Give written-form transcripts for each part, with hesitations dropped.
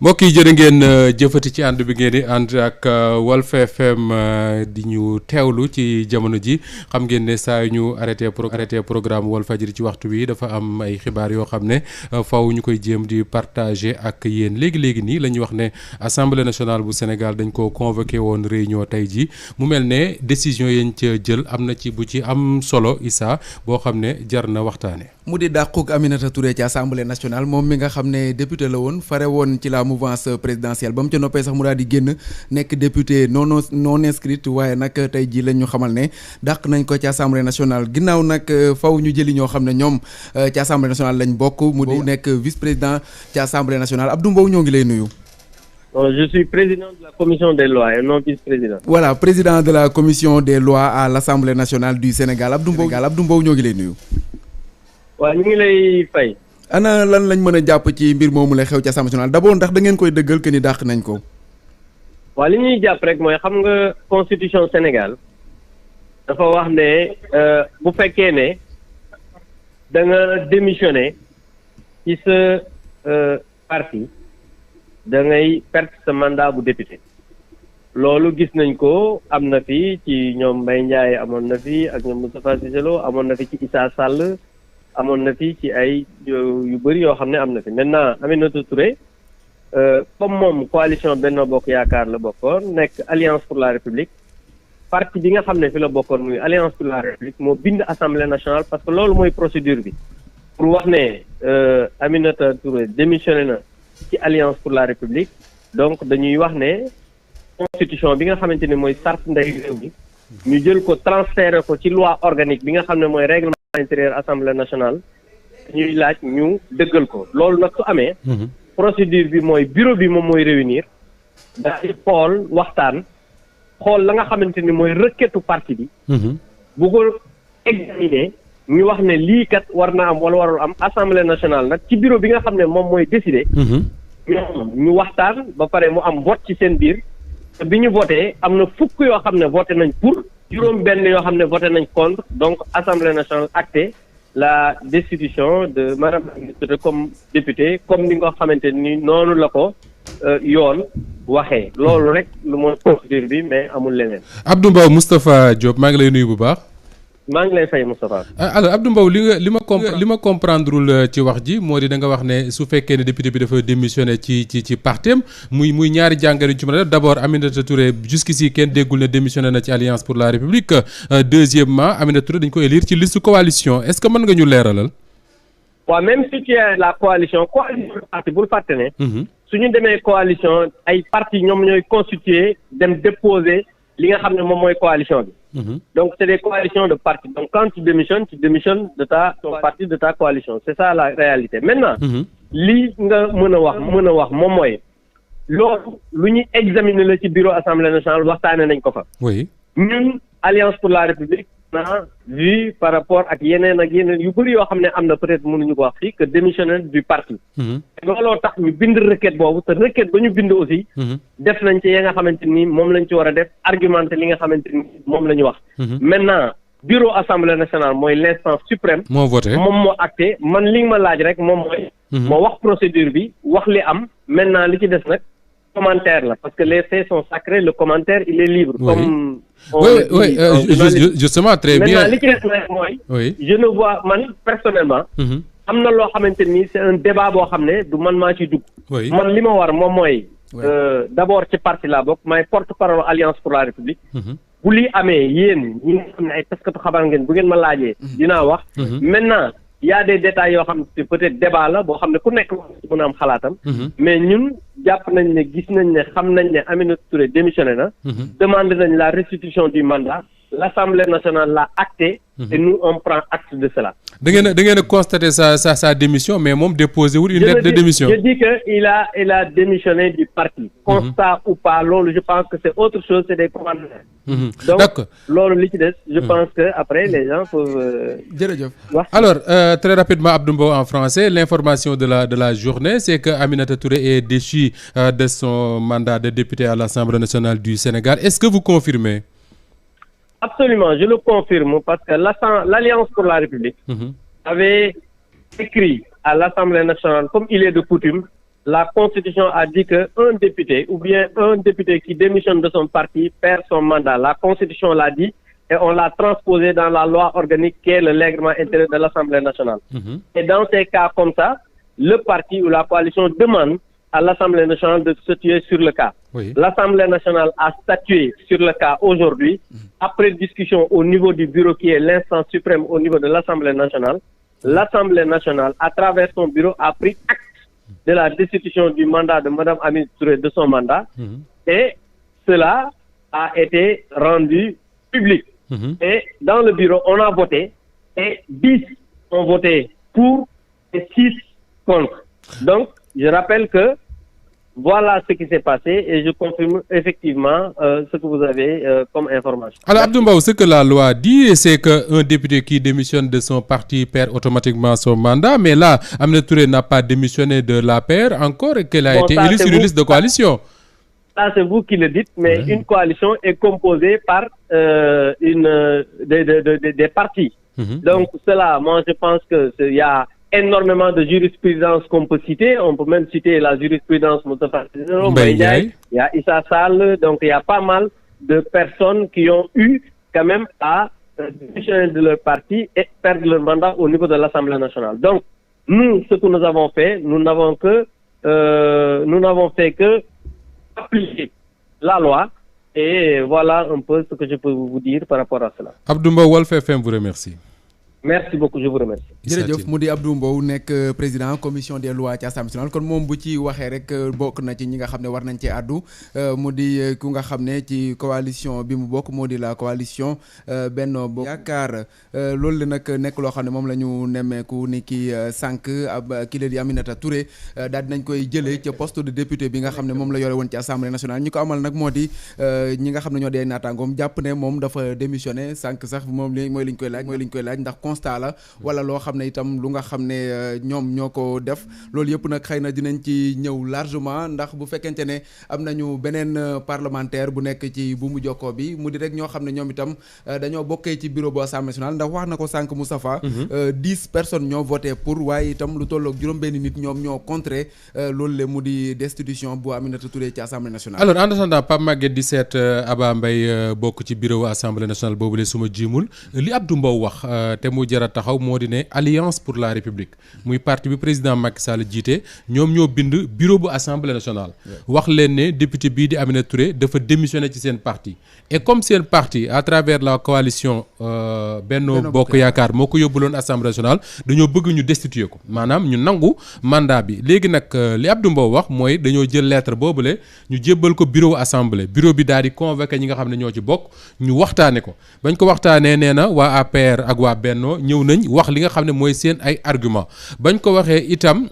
mbokk yi jërë ngeen jëfati ci ànd bi ngeen di ànd ak Walf FM di ñu teewlu ci jamono ji xam ngeen ne saa yu ñu arrêté programme Walfadjri ci waxtu wi dafa am ay xibaar yoo xam ne faw ñu koy jéem di partager ak yéen léegi nii la ñuy wax ne assemblée nationale bu Sénégal dañ ko convoqué woon réunion tey ji mu mel ne décision yañ ca jël am na ci bu ci am solo Issa boo xam ne jar na waxtaane mu di dàquk Aminata Touré ci assemblée nationale moom mi nga xam ne député la woon fare woon ci la mouvance présidentielle ba mu ca noppee sax mu daal di génn nekk député non inscrite waaye nag tey jii lañ ñu xamal ne dàq nañ ko ci assemblée nationale ginnaaw nag faw ñu jëli ñoo xam ne ñoom ci assemblée nationale lañ bokk mu di nekk vice président ci assemblée nationale Abdou Mbow ñoo ngi lay nuyu. Je suis président de la commission des lois et non vice-président. Voilà, président de la commission des lois à l'Assemblée nationale du Sénégal Abdou Mbow ñoo ngi lay nuyu. waaw ñu ngi lay fay. ana lan lañ mën a jàpp ci mbir moomu la xew ci assemblée nationale d'abord ndax da ngeen koy dëggal que ni dàq nañ ko. waaw li ñuy jàpp rek mooy xam nga constitution Sénégal dafa wax ne bu fekkee ne da nga démissionné ci sa parti da ngay perte sa mandat bu député. loolu gis nañ ko am na fi ci ñoom Mbaye Ndiaye amoon na fi ak ñoom Moustapha Cissé Lo amoon na fi ci Issa Sall. amoon na fi ci ay yu bëri yoo xam ne am na fi maintenant Aminata Touré comme moom coalition Benno Bokk Yaakaar la bokkoon nekk Alliance pour la République parti bi nga xam ne fi la bokkoon muy Alliance pour la République moo bind assemblée nationale parce que loolu mooy procédure bi pour wax ne Aminata Touré démissionné na ci Alliance pour la République donc dañuy wax ne constitution bi nga xamante ne mooy charte ndey réew mi ñu jël ko transféré ko ci loi organique bi nga xam ne mooy règlement intérieur assemblée nationale ñuy laaj ñu dëggal ko loolu nag su amee procédure bi mooy bureau bi moom mooy réunir daal di xool waxtaan xool la nga xamante ni mooy requêtu parti bi bu ko examiner ñu wax ne lii kat war na am wala warul am assemblée nationale nag ci bureau bi nga xam ne moom mooy décider ñu waxtaan ba pare mu am vote ci seen biir te bi ñu voté am na fukk yoo xam ne voté nañ pour juróom benn yoo xam ne voté nañ contre donc assemblée nationale acté la destitution de madame Aminata comme député comme ni nga xamante ni noonu la ko yoon waxee loolu rek lu mooy procédure bi mais amul leneen. Abdou Mbow Moustapha Diop maa ngi lay nuyu bu baax. maa ngi lay fay Moustapha. alors Abdou Mbow li ma comprendrewul ci wax ji moo di da nga wax ne su fekkee ne député bi dafa démissionné ci partem muy ñaari jàngat yu ci mën a def d'abord Aminata Touré jusqu'ici kenn déggul ne démissionné na ci Alliance pour la République deuxièmement Aminata Touré dañ ko élire ci liste coalition est-ce que mën nga ñu leeralal. waaw même si tu es la coalition parti bul fàtte ne. su ñu demee coalition ay parti ñoom ñooy constituer dem déposer li nga xam ne moom mooy coalition bi. Donc c'est des coalitions de partis. Donc quand tu démissionnes de ton parti, de ta coalition. C'est ça la réalité. Maintenant, li nga mën a wax moom mooy loolu lu ñuy examiner la ci bureau assemblée nationale waxtaane nañ ko fa. Oui. ñun Alliance pour la République na vu par rapport ak yeneen yu bëri yoo xam ne am na peut-être mënuñu ko wax fii que démissionnaire du parti. looloo tax ñu bind requête boobu te requête ba ñu bind aussi. def nañ ci ya nga xamante ni moom lañ ci war a def argumenté li nga xamante ni moom la ñu wax. maintenant bureau assemblée nationale mooy l'instance suprême. moo voté moom moo acté man li nga ma laaj rek moom mooy. moo wax procédure bi wax li am maintenant li ci des nag. Commentaire là parce que les faits sont sacrés le commentaire il est libre. Oui. Comme oui justement très bien. Maintenant li ci des nag mooy. je ne vois man personnellement. am na loo xamante ni c'est un débat boo xam ne du man maa ci dugg. man li ma war moom mooy. d'abord ci parti laa bokk may porte-parole Alliance pour la République. bu lii amee yéen ñi nga xam ne ay taskatu xabaar ngeen bu ngeen ma laajee. dinaa wax. maintenant il y a des détails yoo xam ne peut-être débat la boo xam ne ku nekk mën a am xalaatam. mais ñun jàpp nañ ne gis nañ ne xam nañ ne Aminata Touré démissionné na. demandé nañ la restitution du mandat. L'Assemblée nationale l'a acté. Et nous on prend acte de cela. da ngeen a constaté sa démission mais moom déposé wul une lettre de démission. Je dis que il a démissionné du parti. Constat ou pas loolu je pense que c'est autre chose, c'est des commentaires. Donc loolu li ci des je pense que après les gens peuvent. jërëjëf. Alors très rapidement Abdou Mbow en français l'information de la journée c'est que Aminata Touré est déchue de son mandat de député à l'Assemblée nationale du Sénégal. Est-ce que vous confirmez? Absolument, je le confirme parce que l'Alliance pour la République avait écrit à l'Assemblée nationale, comme il est de coutume, la Constitution a dit qu'un député ou bien un député qui démissionne de son parti perd son mandat. La Constitution l'a dit et on l'a transposé dans la loi organique qui est le règlement intérieur de l'Assemblée nationale. Et dans ces cas comme ça, le parti ou la coalition demande à l'Assemblée nationale de statuer sur le cas. Oui. L'Assemblée nationale a statué sur le cas aujourd'hui, après discussion au niveau du bureau qui est l'instance suprême au niveau de l'Assemblée nationale. L'Assemblée nationale, à travers son bureau, a pris acte de la destitution du mandat de Mme Aminata Touré de son mandat, et cela a été rendu public. Et dans le bureau, on a voté, et 10 ont voté pour et 6 contre. Donc, je rappelle que voilà ce qui s'est passé et je confirme effectivement ce que vous avez comme information. Alors Abdou Mbow, ce que la loi dit, c'est qu'un député qui démissionne de son parti perd automatiquement son mandat, mais là, Aminata Touré n'a pas démissionné de l'APR encore et qu'elle a été élue sur une liste de coalition. Ça, c'est vous qui le dites, mais une coalition est composée par des partis. Donc cela, moi je pense qu'il y a énormément de jurisprudence qu'on peut citer. On peut même citer la jurisprudence Moustapha Ndiaye, il y a Issa Sall, donc il y a pas mal de personnes qui ont eu quand même à démissionner de leur parti et perdre leur mandat au niveau de l'Assemblée nationale. Donc nous, ce que nous avons fait, nous n'avons fait que appliquer la loi et voilà un peu ce que je peux vous dire par rapport à cela. Abdou Mbow, Walf FM vous remercie. Merci beaucoup, je vous remercie. jërëjëf mu di Abdou Mbow nekk président commission des lois ci Assemblée nationale kon moom bu ci waxee rek bokk na ci ñi nga xam ne war nañ ci àddu mu di ku nga xam ne ci coalition bi mu bokk moo di la coalition Benno Bokk Yaakaar loolu la nag nekk loo xam ne moom la ñu nemmeeku ni ki sànq ki la di Aminata Touré daal dinañ koy jëlee ca poste de député bi nga xam ne moom la yore woon ci Assemblée nationale ñi ko amal nag moo di ñi nga xam ne ñoo dee naataangoom jàpp ne moom dafa démissionné sànq sax moom mooy liñ koy laaj ndax constat la wala loo xam ne itam lu nga xam ne ñoom ñoo ko def loolu yëpp nag xëy na dinañ ci ñëw largement ndax bu fekkente ne am nañu beneen parlementaire bu nekk ci bu mu jokkoo bi mu di rek ñoo xam ne ñoom itam dañoo bokkee ci bureau bu Assemblée nationale ndax wax na ko sànq Moustapha 10 personnes ñoo voté pour waaye itam lu tolloog juróom-benn nit ñoom ñoo contré loolu le mu di destitution bu Aminata Touré ci Assemblée nationale. Alors en attendant Pape Maguette di seet Aba Mbaye bokk ci bureau Assemblée nationale boobu le suma jiimul li Abdou Mbow wax te mu jara taxaw moo di ne Alliance pour la République muy parti bi président Macky Sall jiite ñoom ñoo bind bureau bu Assemblée nationale wax leen ne député bii di Aminata Touré dafa démissionné ci seen parti et comme seen parti à travers la coalition Benno Bokk Yaakaar moo ko yóbbuloon Assemblée nationale dañoo bëgg ñu destituer ko maanaam ñu nangu mandat bi léegi nag li Abdou Mbow wax mooy dañoo jël lettre boobule ñu jébbal ko bureau assemblée bureau bi daal di convoqué ñi nga xam ne ñoo ci bokk ñu waxtaane ko bañ ko waxtaanee nee na waa APR ak waa Benno ñëw nañ wax li nga xam ne mooy seen ay argument bañ ko waxee itam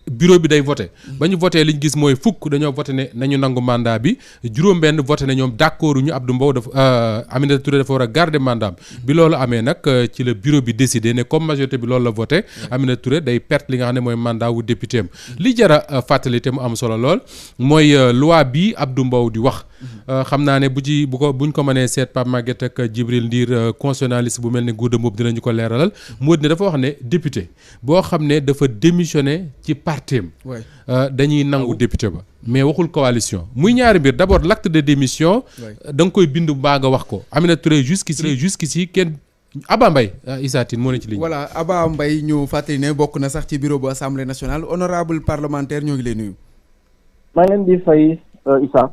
bureau bi day voté ba ñu voté li ñu gis mooy fukk dañoo voté ne nañu nangu mandat bi juróom-benn voté ne ñoom d'accord ñu Abdou Mbow dafa Aminata Touré dafa war a garder mandat bi loolu amee nag ci la bureau bi décidé ne comme majorité bi loolu la voté Aminata Touré day perte li nga xam ne mooy mandat wu député am li jara fàttali te mu am solo lool mooy loi bi Abdou Mbow di wax xam naa ne buñ ko mënee seet Pape Maguette ak Djibril Ndir constitutionnaliste bu mel ne Gouda Mboup dinañu ko leeralal moo di ne dafa wax ne député boo xam ne dafa démissionné ci partem dañuy nangu député ba mais waxul coalition muy ñaari mbir d'abord l'acte de démission da nga koy bind mbaa nga wax ko Aminata Touré jusqu'ici kenn Aba Mbaye Issa Tine moo ne ci ligne voilà Aba Mbaye ñu fàttali ne bokk na sax ci bureau bu Assemblée nationale honorable parlementaire ñoo ngi lay nuyu. maa ngi leen di fay Issa.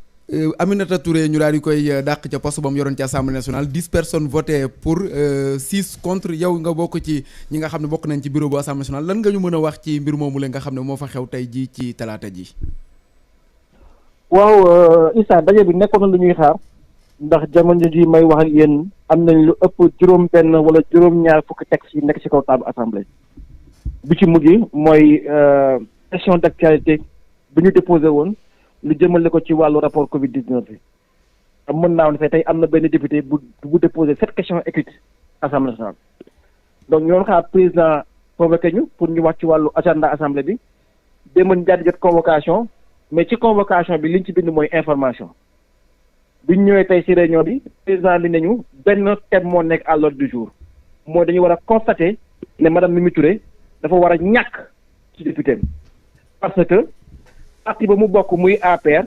Aminata Touré ñu daal di koy dàq ca poste ba mu yoroon ci Assemblée nationale 10 personnes voté pour 6 contre yow nga bokk ci ñi nga xam ne bokk nañ ci bureau bu Assemblée nationale lan nga ñu mën a wax ci mbir moomu la nga xam ne moo fa xew tey jii ci talaata ji. waaw Issa daje bi nekkoon na lu ñuy xaar ndax jamono ji may wax ak yéen am nañ lu ëpp juróom-benn wala juróom-ñaar fukki textes yi nekk ci kaw table assemblée bi ci mujj mooy question d'actualité bi ñu déposé woon. lu jëmale ko ci wàllu rapport Covid-19 bi mën naa ne tey am na benn député bu déposé 7 questions écrites Assemblée nationale donc ñoo xaar président convoqué ñu pour ñu wax ci wàllu agenda assemblée bi démb ñu daal di jot convocation mais ci convocation bi liñ ci bind mooy information biñ ñëwee tey ci réunion bi président li nañu benn thème moo nekk à l'ordre du jour mooy dañu war a constater ne madame Mimi Touré dafa war a ñàkk ci député parce que parti ba mu bokk muy APR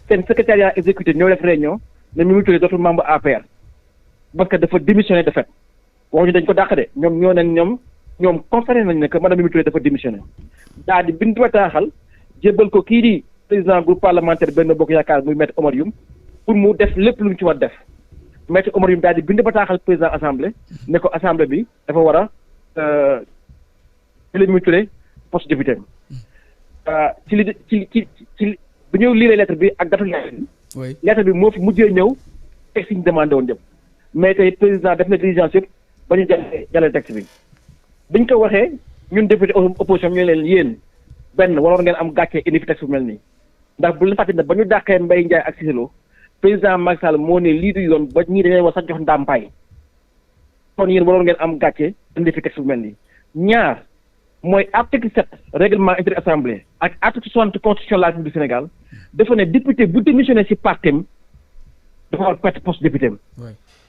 seen secrétariat exécutif ñoo def réunion ne Mimi Touré dootul membre APR parce que dafa démissionné de fait waxuñu dañ ko dàq de ñoom ñoo ne ñoom constaté nañ ne que madame Mimi Touré dafa démissionné daal di bind bataaxal jébbal ko kii di président groupe parlementaire Benno Bokk Yaakaar muy maître Oumar Youm pour mu def lépp lu mu ci war def maître Oumar Youm daal di bind bataaxal président assemblée ne ko assemblée bi dafa war a Mimi Touré poste député ci bu ñëw lire lettre bi ak datu lettre bi moo fi mujjee ñëw texte yi ñu demandé woon jëm mais tey président def na diligence yëpp ba ñu jàllale texte bi biñ ko waxee ñun député opposition ñu leen yéen benn waroon ngeen am gàccee indi fi texte bu mel nii ndax bu leen fàtte ne ba ñu dàqee Mbaye Ndiaye ak Cissé Lo président Macky Sall moo ne lii du yoon ba ñii dañuy war sax jox ndàmpaay kon yéen waroon ngeen am gàccee indi fi texte bu mel nii ñaar mooy article 7 règlement intérieur assemblée ak article 60 constitution de la République du Sénégal dafa ne député bu démissionné ci partem dafa war perte poste député am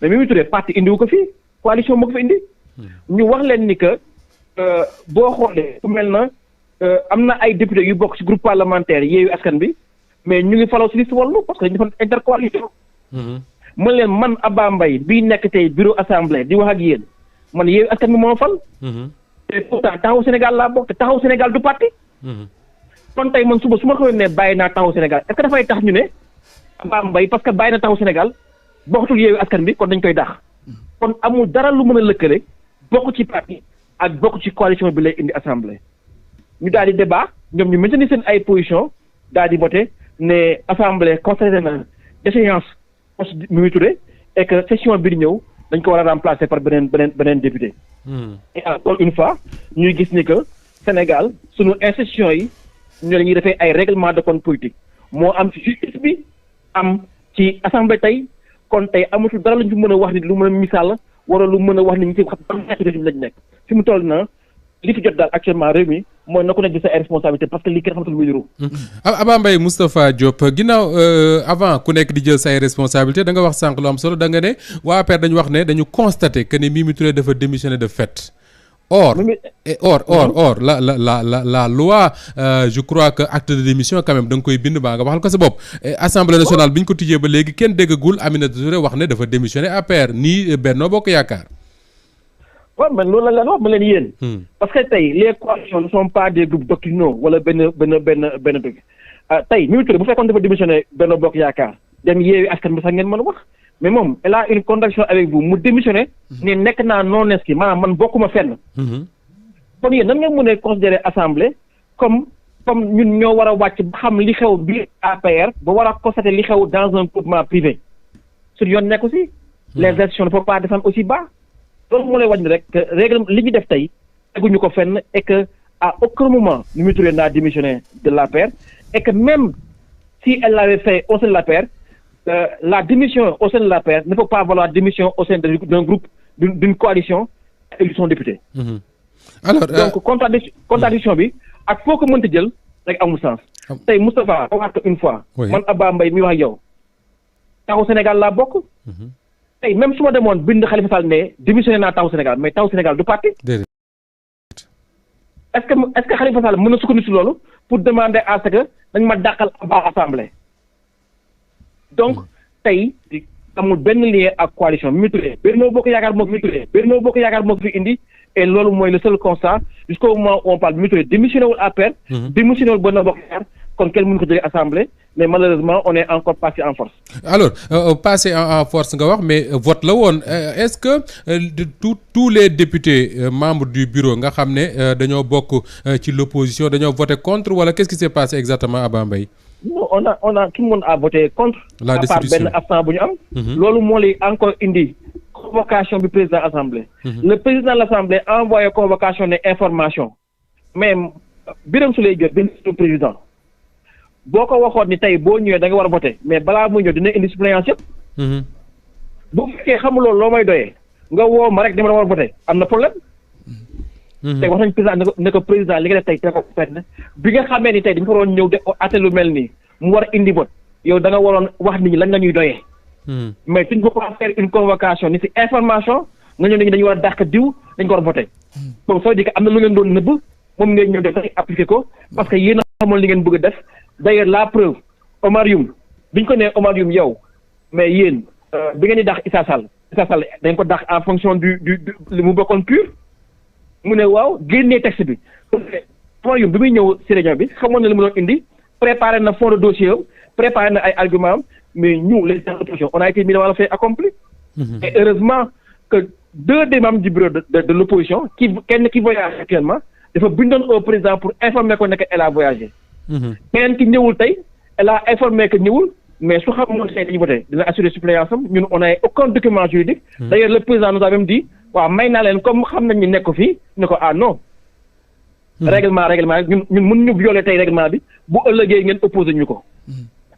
mais Mimi Touré parti indiwu ko fii coalition moo ko fi indi ñu wax leen ni que boo xoolee ku mel na am na ay député yu bokk ci groupe parlementaire Yewwi Askan Wi mais ñu ngi faloo ci liste Wallu parce que dañu defoon intercoalition mën leen man Abba Mbaye bii nekk tey bureau assemblée di wax ak yéen man Yewwi Askan Wi moo fal te pourtant taxaw Sénégal laa bokk te taxaw Sénégal du parti kon tey man suba su ma xëyoon ne bàyyi naa taxaw Sénégal est-ce que dafay tax ñu ne Abba Mbaye parce que bàyyi na taxaw Sénégal bokkatul Yewwi Askan Wi kon dañ koy dàq kon amul dara lu mën a lëkkale bokk ci parti ak bokk ci coalition bi lay indi assemblée ñu daal di débat ñoom ñu maintenir seen ay position daal di voté ne assemblée constaté na déchéance poste Mimi Touré et que session bi di ñëw dañ ko war a remplacer par beneen député et encore une fois ñuy gis ni que Sénégal sunu institution yi ñoo la ñuy defee ay règlement de compte politique moo am ci justice bi am ci assemblée tey kon tey amatul dara lañ fi mën a wax ni lu mën a misaal wala lu mën a wax ni ñu ci xam régime lañ nekk fi mu toll na li fi jot daal actuellement réew mi mooy na ko nekk di sa ay responsabilité parce que lii kenn xamatul muy niru Abba Mbaye Moustapha Diop ginnaaw avant ku nekk di jël say responsabilité da nga wax sànq lu am solo da nga ne waa APR dañu wax ne dañu constaté que ne Mimi Touré dafa démissionné de fait or la loi je crois que acte de démission quand même da nga koy bind baa nga waxal ko sa bopp assemblée nationale bi ñu ko tijjee ba léegi kenn déggagul Aminata Touré wax ne dafa démissionné APR nii Benno Bokk Yaakaar waaw man loolu la wax ma leen yéen parce que tey les coalitions ne sont pas des groupes doctrinaux wala benn dëgg tey Mimi Touré bu fekkoon dafa démissionné Benno Bokk Yaakaar dem Yewwi Askan Wi sax ngeen mën a wax mais moom elle a une contradiction avec vous mu démissionné ne nekk naa non inscrit maanaam man bokkuma fenn kon yéen nan ngeen mën a considérer assemblée comme ñun ñoo war a wàcc ba xam li xew biir APR ba war a constater li xew dans un groupement privé suñu yoon nekk aussi les institutions ne peuvent pas descendre aussi bas loolu moo lay wàññi rek que règle li ñu def tey teguñu ko fenn et que à aucun moment Mimi Touré n'a démissionné de l'APR et que même si elle l'avait fait au sein de l'APR la démission au sein de l'APR ne peut pas valoir démission au sein d'un groupe d'une coalition élu son député alors donc contradiction bi ak foo ko mënta jël rek amul sens tey Moustapha waxaat ko une fois man Abba Mbaye mi wax ak yow taxaw Sénégal laa bokk tey même su ma demoon bind Khalifa Sall ne démissionné naa taxaw Sénégal mais taxaw Sénégal du parti est-ce que Khalifa Sall mën na sukkandiku loolu pour demander à ce que dañ ma dàqal Abba assemblée donc tey amul benn lien ak coalition Mimi Touré Benno Bokk Yaakaar moo ko fi indi et loolu mooy le seul constat jusqu'au moment où on parle Mimi Touré démissionné wul APR démissionné wul Benno Bokk Yaakaar kon kenn mënu ko jëlee assemblée mais malheureusement on est encore passé en force. alors passé en force nga wax mais vote la woon est-ce que tous les députés membres du bureau nga xam ne dañoo bokk ci l'opposition dañoo voté contre wala qu'est-ce qui s'est passé exactement Abba Mbaye? non on a tout le monde a voté contre. la destitution à part benn absent bu ñu am. loolu moo lay encore indi convocation bi président assemblée. le président de l'assemblée a envoyé convocation ne information mais Birame Souleye Diop benn président. boo ko waxoon ni tey boo ñëwee da nga war a voter mais balaa muy ñëw dina indi suppléance yëpp. bu fekkee xamuloo loo may doyee nga woo ma rek dama la war a voter am na problème. tey wax nañ président ne ko président li nga def tey te ko fenn bi nga xamee ni tey dañu ko waroon ñëw de atte lu mel nii mu war a indi vote yow da nga waroon wax nit ñi lan nga ñuy doyee. mais tu ne peux pas faire une convocation ni ci information nga ñëw nit ñi dañu war a dàq diw dañ ko war a voter. donc ça veut dire que am na lu ngeen doon nëbb moom ngeen ñëw def appliquer ko parce que yéen xamoon li ngeen bëgg a def d'ailleurs la preuve Omar Youm bi ñu ko nee Omar Youm yow mais yéen bi ngeen di dàq Issa Sall dañ ko dàq en fonction du li mu bokkoon pur mu ne waaw génnee texte bi Omar Youm bi muy ñëw si réunion bi xamoon na li mu doon indi préparé na fond de dossier préparé na ay argument mais ñu les oppositions on a été mis devant le fait accompli. Et heureusement que 2 des membres du bureau de l'opposition kenn ki voyage actuellement dafa bindoon au président pour informer ko ne que elle a voyagé. keneen ki ñëwul tey elle a informé que ñëwul mais su xamoon tey dañu voté dina assurer suppléance am ñun on a aucun document juridique. D'ailleurs le président nous a même dit waaw may naa leen comme xam nañ ñu nekk fii ne ko non. règlement ñun mën ñu violer tey règlement bi bu ëllëgee ngeen opposé ñu ko.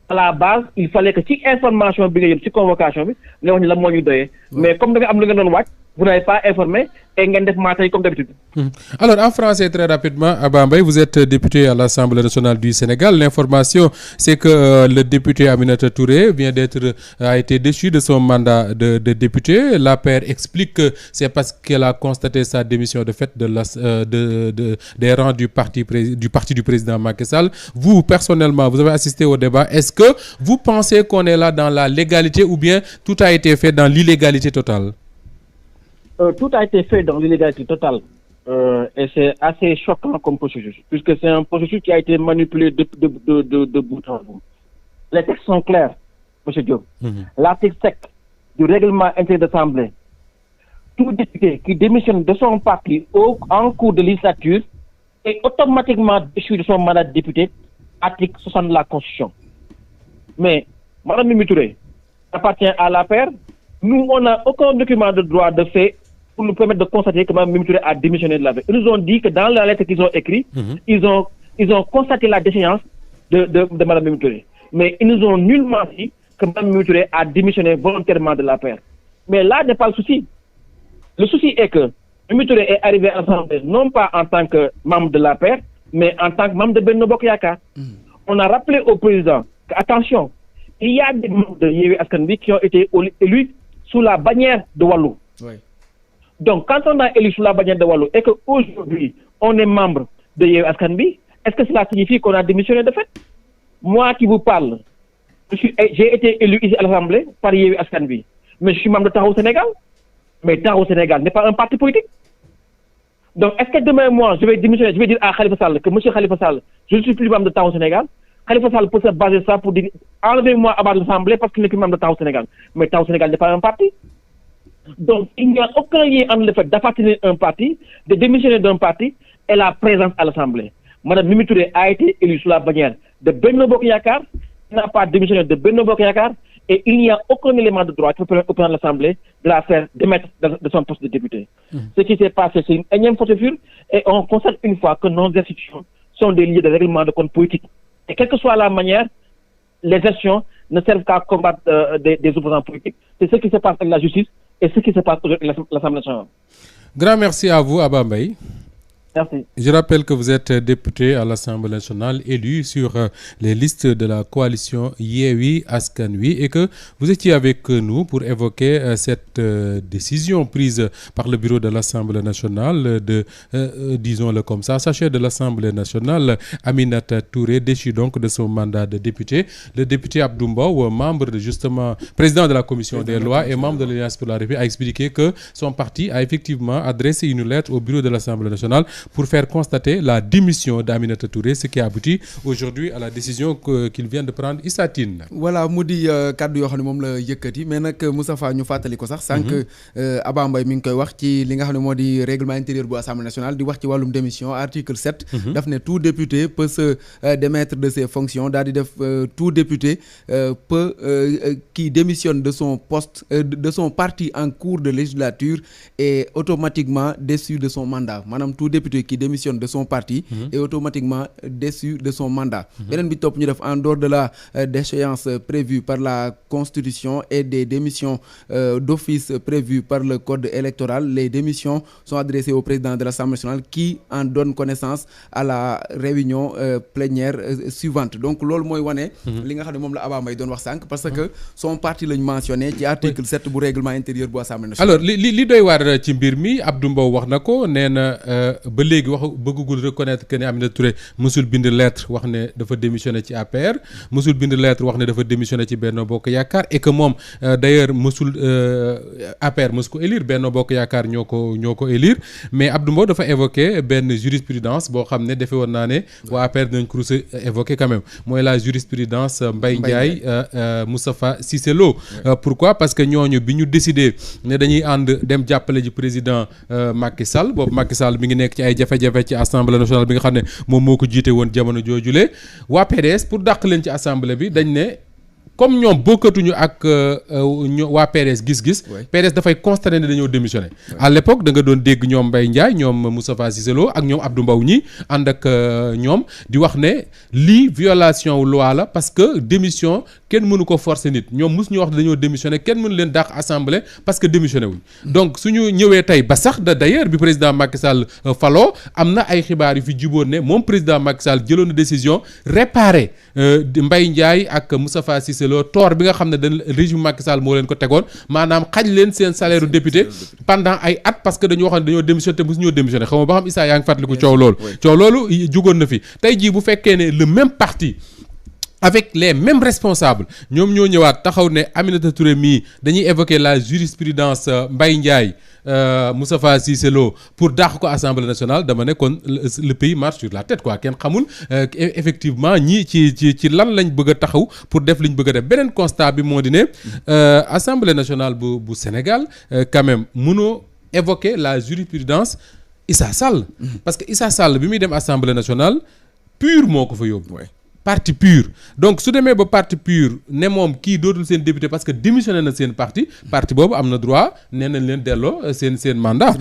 À la base il fallait que ci information bi nga yëpp ci convocation bi nga wax ni la moo ñu doyee mais comme da nga am lu nga doon wàcc vous n'avez pas informé et ngeen def maatay comme d'habitude. Alors en français très rapidement Abba Mbaye vous êtes député à l'Assemblée nationale du Sénégal. L'information c'est que le député Aminata Touré a été déchu de son mandat de député. L'APR explique que c'est parce qu'elle a constaté sa démission de fait des rangs du parti du président Macky Sall. Vous personnellement vous avez assisté au débat. Est-ce que vous pensez qu'on est là dans la légalité ou bien tout a été fait dans l'illégalité totale? Tout a été fait dans l'illégalité totale et c'est assez choquant comme processus puisque c'est un processus qui a été manipulé de bout en bout. Les textes sont clairs, M. Diop. L'article 7 du règlement intérieur de l'Assemblée, tout député qui démissionne de son parti en cours de législature est automatiquement déchu de son mandat de député, article 60 de la Constitution. Mais Mme Mimi Touré appartient à l'APR. Nous, on n'a aucun document de droit de fait pour nous permettre de constater que Mme Mimi Touré a démissionné de l'APR. Ils nous ont dit que dans la lettre qu'ils ont écrite, ils ont constaté la déchéance de Mme Mimi Touré. Mais ils nous ont nullement dit que Mme Mimi Touré a démissionné volontairement de l'APR. Mais là n'est pas le souci. Le souci est que Mimi Touré est arrivé à l'Assemblée non pas en tant que membre de l'APR, mais en tant que membre de Benno Bokk Yakaar. On a rappelé au président que, attention, il y a des membres de Yewwi Askan Wi qui ont été élus sous la bannière de Wallu. Oui. Donc, quand on a élu sous la bannière de Wallu et qu'aujourd'hui, on est membre de Yewwi Askan Wi, est-ce que cela signifie qu'on a démissionné de fait? Moi qui vous parle, j'ai été élu ici à l'Assemblée par Yewwi Askan Wi, mais je suis membre de Taxawu Sénégal. Mais Taxawu Sénégal n'est pas un parti politique. Donc, est-ce que demain, moi, je vais démissionner, je vais dire à Khalifa Sall que monsieur Khalifa Sall, je ne suis plus membre de Taxawu Sénégal. Khalifa Sall peut se baser ça pour dire enlevez-moi à l'Assemblée parce qu'il n'est plus membre de Taxawu Sénégal. Mais Taxawu Sénégal n'est pas un parti. Donc, il n'y a aucun lien entre le fait d'appartenir à un parti, de démissionner d'un parti et la présence à l'Assemblée. Madame Mimi Touré a été élue sous la bannière de Benno Bokk Yakaar, n'a pas démissionné de Benno Bokk Yakaar, et il n'y a aucun élément de droit qui peut permettre au président de l'Assemblée de la faire démettre de son poste de député. Ce qui s'est passé, c'est une énième faute-fure, et on constate une fois que nos institutions sont des lieux de règlement de compte politique. Et quelle que soit la manière, les gestions ne servent qu'à combattre des opposants politiques. C'est ce qui se passe avec la justice et ce qui se passe avec l'Assemblée nationale. Grand merci à vous, Abba Mbaye. Merci. Je rappelle que vous êtes député à l'Assemblée nationale élu sur les listes de la coalition Yewwi Askan Wi et que vous étiez avec nous pour évoquer cette décision prise par le bureau de l'Assemblée nationale disons-le comme ça, sachez de l'Assemblée nationale, Aminata Touré déchu donc de son mandat de député. Le député Abdou Mbow, président de la commission des lois et membre de l'Alliance pour la République, a expliqué que son parti a effectivement adressé une lettre au bureau de l'Assemblée nationale pour faire constater la démission d'Aminata Touré, ce qui aboutit aujourd'hui à la décision qu'il vient de prendre Issa Tine. Voilà mu di kàddu yoo xam ne moom la yëkkati mais nag Moustapha ñu fàttali ko sax sànq Abba Mbaye mi ngi koy wax ci li nga xam ne moo di règlement intérieur bu Assemblée nationale di wax ci wàllum démission article 7 daf ne tout député peut se démettre de ses fonctions daal di def tout député qui démissionne de son poste de son parti en cours de législature est automatiquement déchu de son mandat. Maanaam tout député qui démissionne de son parti est automatiquement déchu de son mandat. Beneen bi topp ñu def en dehors de la déchéance prévue par la Constitution et des démissions d'office prévues par le code électoral, les démissions sont adressées au président de l'Assemblée nationale qui en donne connaissance à la réunion plénière suivante. Donc loolu mooy wane li nga xam ne moom la Abba Mbaye doon wax sànq parce que son parti lañ mentionné ci article 7 bu règlement intérieur bu Assemblée nationale. Alors li doy waar ci mbir mi Abdou Mbow wax na ko nee na ba léegi bëggugul reconnaître que ne Aminata Touré mësul bind lettre wax ne dafa démissionné ci APR mësul bind lettre wax ne dafa démissionné ci Benno Bokk Yaakaar et que moom d'ailleurs mësul APR mës ko élire Benno Bokk Yaakaar ñoo ko élire mais Abdou Mbow dafa évoqué benn jurisprudence boo xam ne defe woon naa ne waa APR dinañ ko évoqué quand même mooy la jurisprudence Mbaye Ndiaye Moustapha Cissé Lo pourquoi parce que ñooñu bi ñu décidé ne dañuy ànd dem jàppale ji président Macky Sall boobu Macky Sall mi ngi nekk ci ay jafe-jafe ci assemblée nationale bi nga xam ne moom moo ko jiite woon jamono joojule waa PDS pour dàq leen ci assemblée bi dañ ne comme ñoom bokkatuñu ak waa PDS gis-gis PDS dafay constater ne dañoo démissionné à l'époque da nga doon dégg ñoom Mbaye Ndiaye ñoom Moustapha Cissé Lo ak ñoom Abdou Mbow ñi ànd ak ñoom di wax ne lii violation loi la parce que démission kenn mënu ko forcer nit ñoom mosu ñu wax ne dañoo démissionné kenn mënu leen dàq assemblée parce que démissionné wuñ donc suñu ñëwee tey ba sax d'ailleurs bi président Macky Sall faloo am na ay xibaar yu fi juboon ne moom président Macky Sall jëloon na décision réparer Mbaye Ndiaye ak Moustapha Cissé Lo tort bi nga xam ne dañ régime Macky Sall moo leen ko tegoon maanaam xañ leen seen salaire u député pendant ay at parce que dañu waxoon ne dañoo démissionné te mosu ñoo démissionné xam nga ba xam Issa yaa ngi fàttaliku coow loolu jugoon na fi tey jii bu fekkee ne le même parti avec les mêmes responsables ñoom ñoo ñëwaat taxaw ne Aminata Touré mii dañuy évoquer la jurisprudence Mbaye Ndiaye Moustapha Cissé Lo pour dàq ko Assemblée nationale dama ne kon le pays marche sur la tête quoi kenn xamul effectivement ñii ci lan lañ bëgg a taxaw pour def liñ bëgg a def beneen constat bi moo di ne Assemblée nationale bu Sénégal quand même mënoo évoquer la jurisprudence Issa Sall parce que Issa Sall bi muy dem Assemblée nationale pur moo ko fa yóbbu parti pur donc su demee ba parti pur ne moom kii dootul seen député parce que démissionné na seen parti boobu am na droit nee nañ leen delloo seen mandat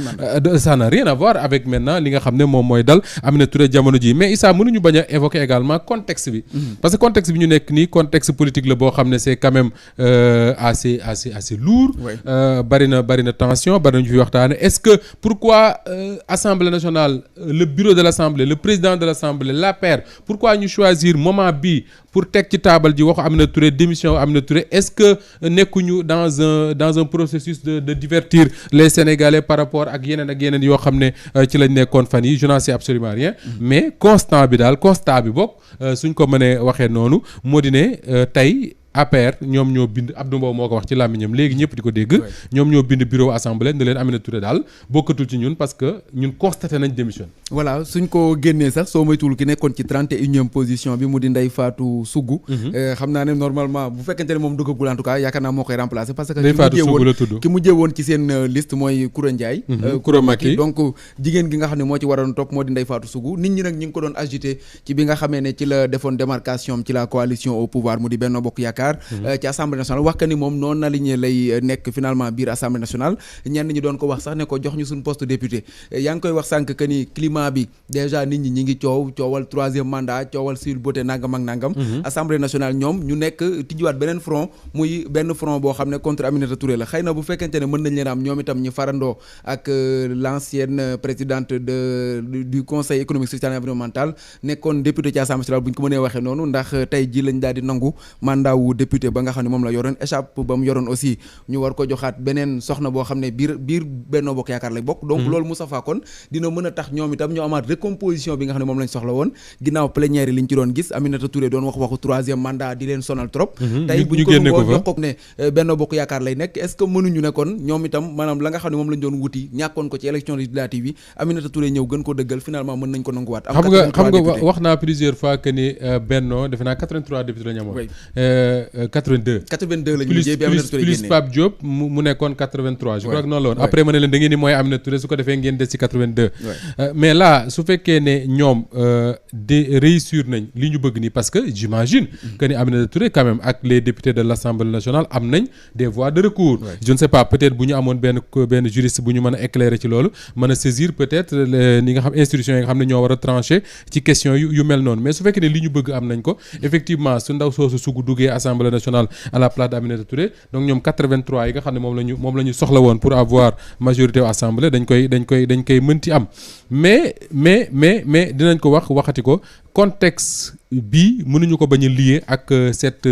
ça n'a rien à voir avec maintenant li nga xam ne moom mooy dal Aminata Touré jamono ji mais Issa mënuñu bañ a évoquer également contexte bi parce que contexte bi ñu nekk nii contexte politique la boo xam ne c'est quand même assez lourd bari na tension bari nañu fi waxtaane est-ce que pourquoi Assemblée nationale le bureau de l'Assemblée le président de l'Assemblée l'APR pourquoi ñu choisir moment bi pour teg ci taabal ji waxu Aminata Touré démission Aminata Touré est-ce que nekkuñu dans un processus de divertir les Sénégalais par rapport ak yeneen yoo xam ne ci lañ nekkoon fan yi je n'en sais absolument rien mais constat bi bokk suñ ko mënee waxee noonu moo di ne tey APR ñoom ñoo bind Abdou Mbow moo ko wax ci làmmiñam léegi ñëpp di ko dégg ñoom ñoo bind bureau assemblée ne leen Aminata Touré daal bokkatul ci ñun parce que ñun constaté nañ démission voilà suñ ko génnee sax soo moytuwul ki nekkoon ci 31e position bi mu di Ndeye Fatou Sougou xam naa ne normalement bu fekkente ne moom duggagul en tout cas yaakaar naa moo koy remplacer parce que ki mujjee woon ci seen liste mooy Koura Ndiaye Koura Macky donc jigéen gi nga xam ne moo ci waroon topp moo di Ndeye Fatou Sougou nit ñi nag ñi ngi ko doon agité ci bi nga xamee ne ci la defoon démarcation ci la coalition au pouvoir mu di Benno Bokk Yaakaar ci assemblée nationale wax que ni moom noonu aligné lay nekk finalement biir assemblée nationale ñenn ñi doon ko wax sax ne ko jox ñu suñu poste député yaa ngi koy wax sànq que ni climat bi déjà nit ñi ngi coowal troisième mandat coowal Sweet Beauté nangam ak nangam assemblée nationale ñoom ñu nekk tijjiwaat beneen front muy benn front boo xam ne contre Aminata Touré la xëy na bu fekkente ne mën nañ leen am ñoom itam ñu farandoo ak l'ancienne présidente du conseil économique social et environnemental nekkoon député ci assemblée nationale bu ñu ko mënee waxee noonu ndax tey ji lañ daal di nangu mandat wu député ba nga xam ne moom la yoroon échappe ba mu yoroon aussi ñu war ko joxaat beneen soxna boo xam ne biir Benno Bokk Yaakaar lay bokk donc loolu Moustapha kon dina mën a tax ñoom itam ñu amaat recomposition bi nga xam ne moom lañ soxla woon ginnaaw plénière yi liñ ci doon gis Aminata Touré doon waxu troisième mandat di leen sonal trop tey bu ñu ko nangoo jox ko ne Benno Bokk Yaakaar lay nekk est-ce que mënuñu ne kon ñoom itam maanaam la nga xam ne moom lañ doon wuti ñàkkoon ko ci élection législative yi Aminata Touré ñëw gën ko dëggal finalement mën nañ ko nanguwaat xam nga wax naa plusieurs fois que ni Benno defe naa 83 députés la ñu amoon 82 la ñu mujjee bi Aminata Touré plus Pape Diop mu nekkoon 83 je crois que noonu la woon après ma ne leen da ngeen ni mooy Aminata Touré su ko defee ngeen des ci 82 mais là su fekkee ne ñoom de réussir nañ li ñu bëgg nii parce que j'imagine que ni Aminata Touré quand même ak les députés de l'Assemblée nationale am nañ des voies de recours je ne sais pas peut-être bu ñu amoon benn juriste bu ñu mën a éclairer ci loolu mën a saisir peut-être ni nga xam institutions yi nga xam ne ñoo war a trancher ci question yu mel noonu mais su fekkee ne li ñu bëgg am nañ ko effectivement su ndaw soosu sugu duggee Assemblée nationale à la place d'Aminata Touré donc ñoom 83 yi nga xam ne moom la ñu soxla woon pour avoir majorité au Assemblée dañ koy mënti am mais dinañ ko waxati ko contexte bi mënuñu ko bañ a lier ak cette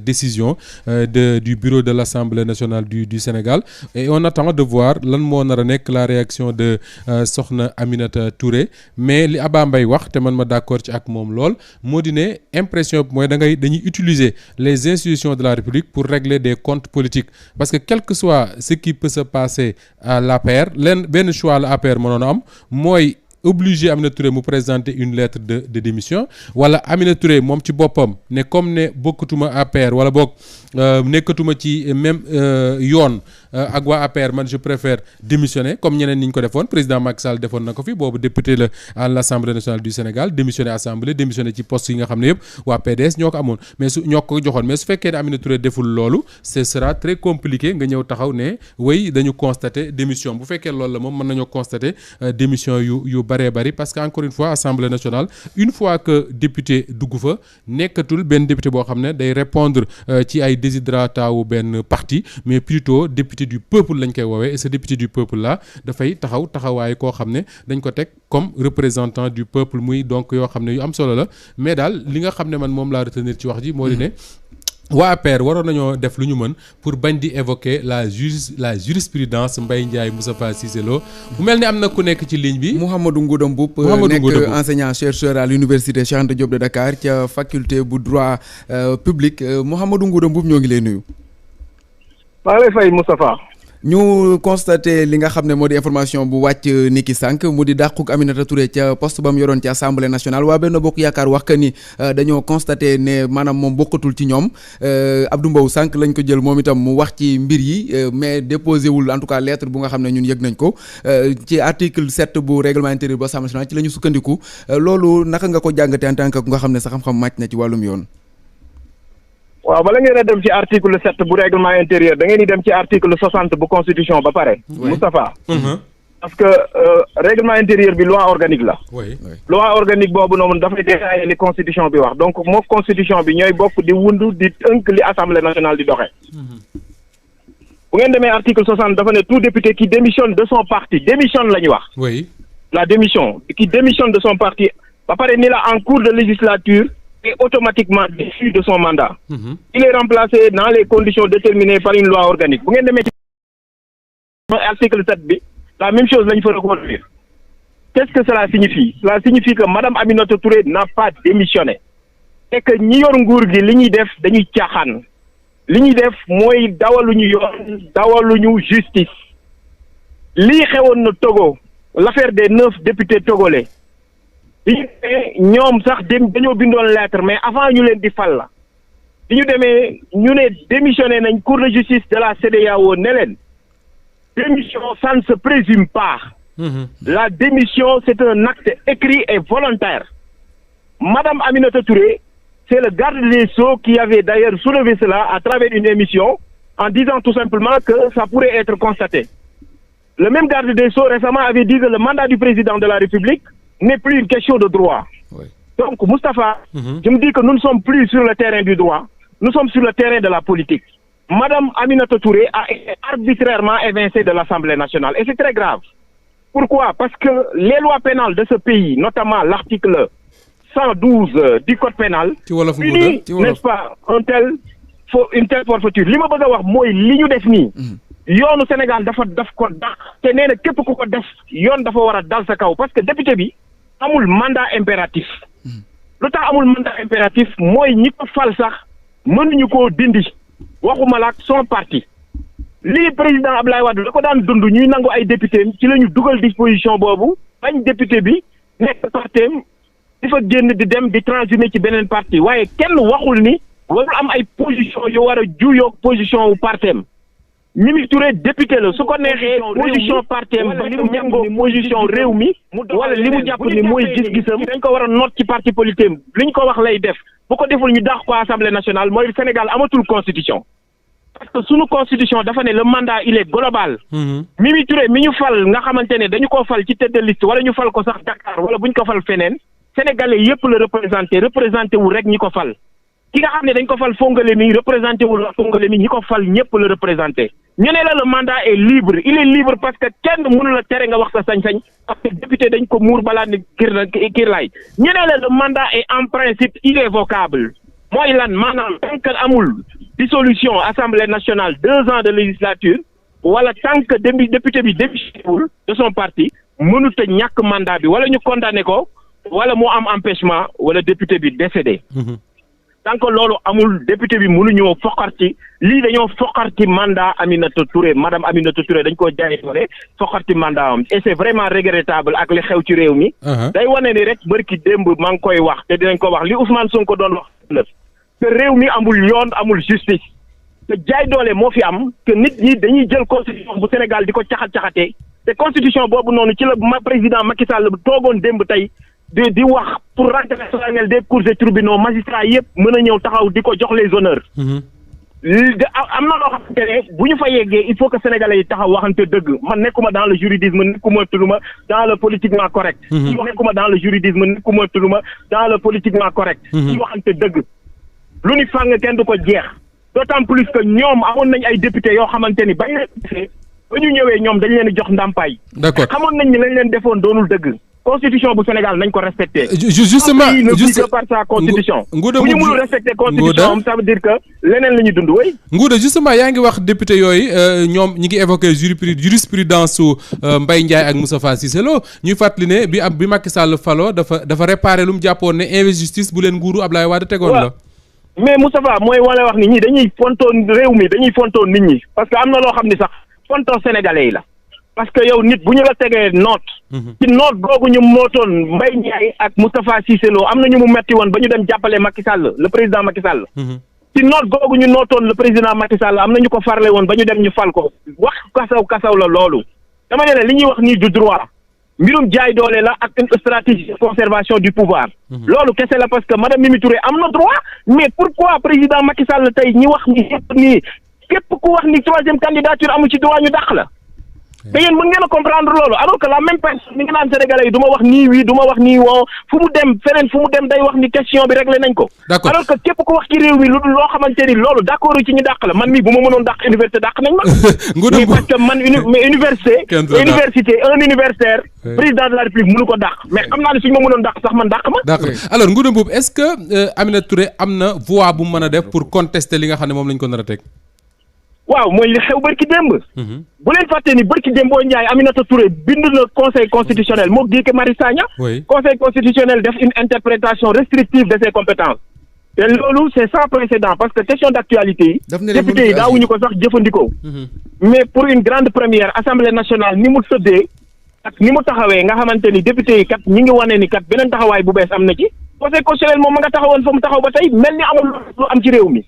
décision du bureau de l'Assemblée nationale du Sénégal et on attend de voir lan moo nar a nekk la réaction de soxna Aminata Touré mais li Abba Mbaye wax te man ma d'accord ci ak moom lool moo di ne impression bi mooy dañuy utiliser les institutions de la République pour régler des comptes politiques parce que quel que soit ce qui peut se passer à l'APR benn choix la APR mënoon a am mooy obligé Aminata Touré mu présenter une lettre de démission wala Aminata Touré moom ci boppam ne comme ne bokkatuma APR wala boog nekkatuma ci même yoon ak waa APR man je préfère démissionner comme ñeneen ni ñu ko defoon président Macky Sall defoon na ko fi boobu député la à l'Assemblée nationale du Sénégal démissionné assemblée démissionné ci poste yi nga xam ne yëpp waa PDS ñoo ko amoon mais ñoo ko joxoon mais su fekkee ne Aminata Touré deful loolu ce sera très compliqué nga ñëw taxaw ne way dañu constater démission bu fekkee loolu la moom mën nañoo constater démission yu bëree bëri parce que encore une fois Assemblée nationale une fois que député dugg fa nekkatul benn député boo xam ne day répondre ci ay desiderata wu benn parti mais plutôt député du peuple lañ koy woowee et ce député du peuple là dafay taxawaay koo xam ne dañ ko teg comme représentant du peuple muy donc yoo xam ne yu am solo la mais daal li nga xam ne man moom laa retenir ci wax ji moo di ne waa APR waroon nañoo def lu ñu mën pour bañ di évoquer la jurisprudence Mbaye Ndiaye Moustapha Cissé Lo bu mel ni am na ku nekk ci ligne bi. Mouhamadou Ngouda Mboup nekk enseignant chercheur à l'université Cheikh Anta Diop de Dakar ca faculté bu droit public Mouhamadou Ngouda Mboup ñoo ngi lay nuyu. maa ngi lay fay Moustapha. ñu constaté li nga xam ne moo di information bu wàcc niki sànq mu di dàquk Aminata Touré ca poste ba mu yoroon ci assemblée nationale waa Benno Bokk Yaakaar wax que ni dañoo constaté ne maanaam moom bokkatul ci ñoom Abdou Mbow sànq lañ ko jël moom itam mu wax ci mbir yi mais déposé wul en tout cas lettre bu nga xam ne ñun yëg nañ ko ci article 7 bu règlement intérieur bu assemblée nationale ci la ñu sukkandiku loolu naka nga ko jàngate en tant que nga xam ne sa xam-xam màcc na ci wàllum yoon. waaw bala ngeen a dem ci article 7 bu règlement intérieur da ngeen di dem ci article 60 bu constitution ba pare. Moustapha. parce que règlement intérieur bi loi organique la. loi organique boobu noonu dafay détaillé li constitution bi wax donc moo constitution bi ñooy bokk di wundu di tënk li assemblée nationale di doxee. bu ngeen demee article 60 dafa ne tout député qui démissionne de son parti démissionne la ñu wax. la démission qui démissionne de son parti ba pare ni la en cours de législature. Est automatiquement déchu de son mandat. Il est remplacé dans les conditions déterminées par une loi organique. Bu ngeen demee ci article 7 bi la même chose lañ fa reconduire. Qu'est-ce que cela signifie? Cela signifie que madame Aminata Touré n'a pas démissionné et que ñi yor nguur gi li ñuy def dañuy caaxaan li ñuy def mooy dawaluñu yoon dawaluñu justice lii xewoon na Togo l'affaire des 9 députés togolais. bi ñu demee ñoom sax dañoo bindoon lettre mais avant ñu leen di fal la bi ñu demee ñu ne démissionné nañ cour de justice de la CEDEAO ne leen démission ça ne se présume pas. La démission c'est un acte écrit et volontaire. Madame Aminata Touré c'est le garde des Sceaux qui avait d'ailleurs soulevé cela à travers une émission en disant tout simplement que ça pourrait être constaté. Le même garde des Sceaux récemment avait dit que le mandat du président de la République n'est plus une question de droit. Donc, Moustapha, je me dis que nous ne sommes plus sur le terrain du droit, nous sommes sur le terrain de la politique. Madame Aminata Touré a été arbitrairement évincée de l'Assemblée nationale et c'est très grave. Pourquoi? Parce que les lois pénales de ce pays, notamment l'article 112 du code pénal, punit, n'est-ce pas, une telle forfaiture. Li ma bëgg a wax mooy li ñu def nii. yoonu Sénégal daf ko dàq te nee na képp ku ko def yoon dafa war a dal sa kaw parce que député bi amul mandat impératif lu tax amul mandat impératif mooy ñi ko fal sax mënuñu koo dindi waxuma la ak son parti lii président Abdoulaye Wade da ko daan dund ñuy nangu ay député ci la ñu dugal disposition boobu bañ député bi nekk partem di fa génn di dem di transhumé ci beneen parti waaye kenn waxul ni warul am ay position yu war a juyoog position wu partem Mimi Touré député la su ko neexee position partem ba li mu ñàngoo position réew mi wala li mu jàpp ni mooy gis-gisam dañ ko war a noot ci parti politique li ñu ko wax lay def bu ko deful ñu dàq ko assemblée nationale mooy Sénégal amatul constitution parce que sunu constitution dafa ne le mandat il est global. Mimi Touré mi ñu fal nga xamante ne dañu ko fal ci tête de liste wala ñu fal ko sax Dakar wala bu ñu ko fal feneen sénégalais yépp la représenté wu rek ñi ko fal ki nga xam ne dañ ko fal Fongolemi représenté wul Fongolemi ñi ko fal ñëpp la représenté ñu ne la le mandat est libre il est libre parce que kenn mënu la tere nga wax sa sañ-sañ parce que député dañ ko muur balaa ni kirlaay ñu ne la le mandat est en principe irrévocable mooy lan maanaam tant que amul dissolution assemblée nationale 2 ans de législature wala tant que député bi démissionné wul de son parti mënut a ñàkk mandat bi wala ñu condamné ko wala moo am empêchement wala député bi décédé. tant que loolu amul député bi mënuñoo foqarti lii dañoo foqarti mandat Aminata Touré madame Aminata Touré dañ koo jaay doole foqarti mandat am et c'est vraiment regrettable ak li xew ci réew mi. day wane ni rek bërki démb maa ngi koy wax te dinañ ko wax li Ousmane Sonko doon wax te réew mi amul yoon amul justice te jaay doole moo fi am que nit ñi dañuy jël constitution bu Sénégal di ko caxat-caxatee te constitution boobu noonu ci la président Macky Sall toogoon démb tey di wax pour rentrée solennelle des cours et tribunaux magistrats yëpp mën a ñëw taxaw di ko jox les honneurs. am na loo xamante ne bu ñu fa yeggee il faut que sénégalais yi taxaw waxante dëgg man nekkuma dans le juridisme nekkuma tuluma dans le politiquement correct. nekkuma dans le juridisme nekkuma tuluma dans le politiquement correct. ñu waxante dëgg lu ni fàng kenn du ko jeex d'autant plus que ñoom amoon nañ ay député yoo xamante ni bañ leen defee ba ñu ñëwee ñoom dañ leen jox ndàmpaay. d'accord xamoon nañ ni lañ leen defoon doonul dëgg. constitution bu Sénégal nañ ko respecté. justement juste par sa constitution. Ngouda bu ñu mënul respecté constitution am ça veut dire que leneen la ñuy dund way Ngouda justement yaa ngi wax député yooyu ñoom ñi ngi évoqué jurisprudence su Mbaye Ndiaye ak Moustapha Cissé Lo ñuy fàttali ne bi Macky Sall falo dafa réparé lu mu jàppoon ne injustice bu leen nguuru Ablaye Wade tegoon la. mais Moustapha mooy wala wax ni ñi dañuy fontoon réew mi dañuy fontoon nit ñi parce que am na loo xam ni sax fontoo sénégalais yi la. parce que yow nit bu ñu la tegee noot ci noot googu ñu mootoon Mbaye Ndiaye ak Moustapha Cissé Lo am na ñu mu metti woon ba ñu dem jàppale Macky Sall le président Macky Sall ci noot googu ñu nootoon le président Macky Sall am na ñu ko farle woon ba ñu dem ñu fal ko wax kasaw la loolu dama ne li ñuy wax nii du droit mbirum jaay doole la ak une stratégie de conservation du pouvoir loolu kese la parce que madame Mimi Touré am na droit mais pourquoi président Macky Sall tey ñi wax ni yëpp nii képp ku wax ni 3e candidature amu ci droit ñu dàq la te yéen mën ngeen a comprendre loolu alors que la même personne mi nga naan sénégalais yi du ma wax nii wii du ma wax nii woo fu mu dem feneen fu mu dem day wax ni question bi réglé nañ ko. d'accord alors que képp ku wax ci réew mi lu dul loo xamante ni loolu d'accord ci ñu dàq la man mii bu ma mënoon dàq université dàq nañ ma. mais parce que man université. un universitaire. président de la république mënu ko dàq. mais xam naa ne suñu ma mënoon dàq sax man dàq ma. d'accord alors Ngouda Mboup est-ce que Aminata Touré am na voix bu mu mën a def pour contester li nga xam ne moom lañ ko nar a teg. waaw mooy li xew bërki démb bu leen fàtte ni bërki démb boo Ndiaye Aminata Touré bind na conseil constitutionnel moo Guy Marius Sagna conseil constitutionnel def une interprétation restrictive de ses compétences te loolu c'est sans précédent parce que question d'actualité yi député yi daawuñu ko sax jëfandikoo mais pour une grande première assemblée nationale ni mu tëddee ak ni mu taxawee nga xamante ni député yi kat ñi ngi wane ni kat beneen taxawaay bu bees am na ci conseil constitutionnel moom ma nga taxawoon fa mu taxaw ba tey mel ni amul lu am ci réew mi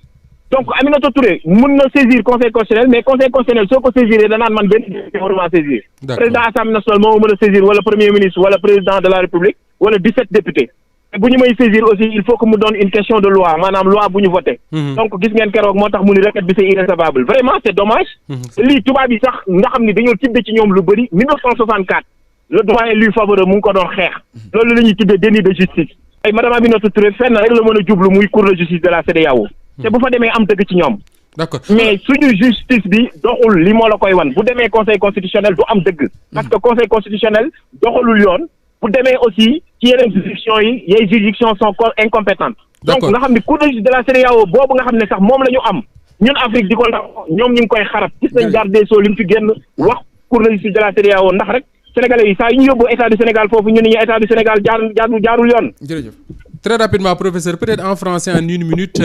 donc Aminata Touré mën na saisir conseil constitutionnel mais conseil constitutionnel soo ko saisiree danaan man benn député waruma saisir président assemblée nationale moo mën a saisir wala premier ministre wala président de la république wala 17 députés te bu ñu may saisir aussi il faut que mu doon une question de loi maanaam loi bu ñu voté donc gis ngeen keroog moo tax mu ni requête bi c'est irrecevable vraiment c'est dommage lii tubaab yi sax nga xam ni dañoo tibbe ci ñoom lu bëri 1964 le doyen lui favoreux mu ngi ko doon xeex loolu la ñuy tuddee déni de justice ay madame Aminata Touré fenn rek la mën a jublu muy cour de justice de la CEDEAO te bu fa demee am dëgg ci ñoom. d'accord mais suñu justice bi doxul li moo la koy wan bu demee conseil constitutionnel du am dëgg. parce que conseil constitutionnel doxalul yoon bu demee aussi ci yeneen juridictions yi les juridictions sont incompétentes. donc nga xam ni cour de justice de la CEDEAO boobu nga xam ne sax moom la ñu am ñun Afrique di ko ndax ñoom ñu ngi koy xarab gis nañ garde des sceaux li mu fi génn wax cour de justice de la CEDEAO ndax rek sénégalais yi saa yu ñu yóbbu état du Sénégal foofu ñu ne ñu état du Sénégal jaarul yoon. jërëjëf. Très rapidement, professeur, peut-être en français en une minute,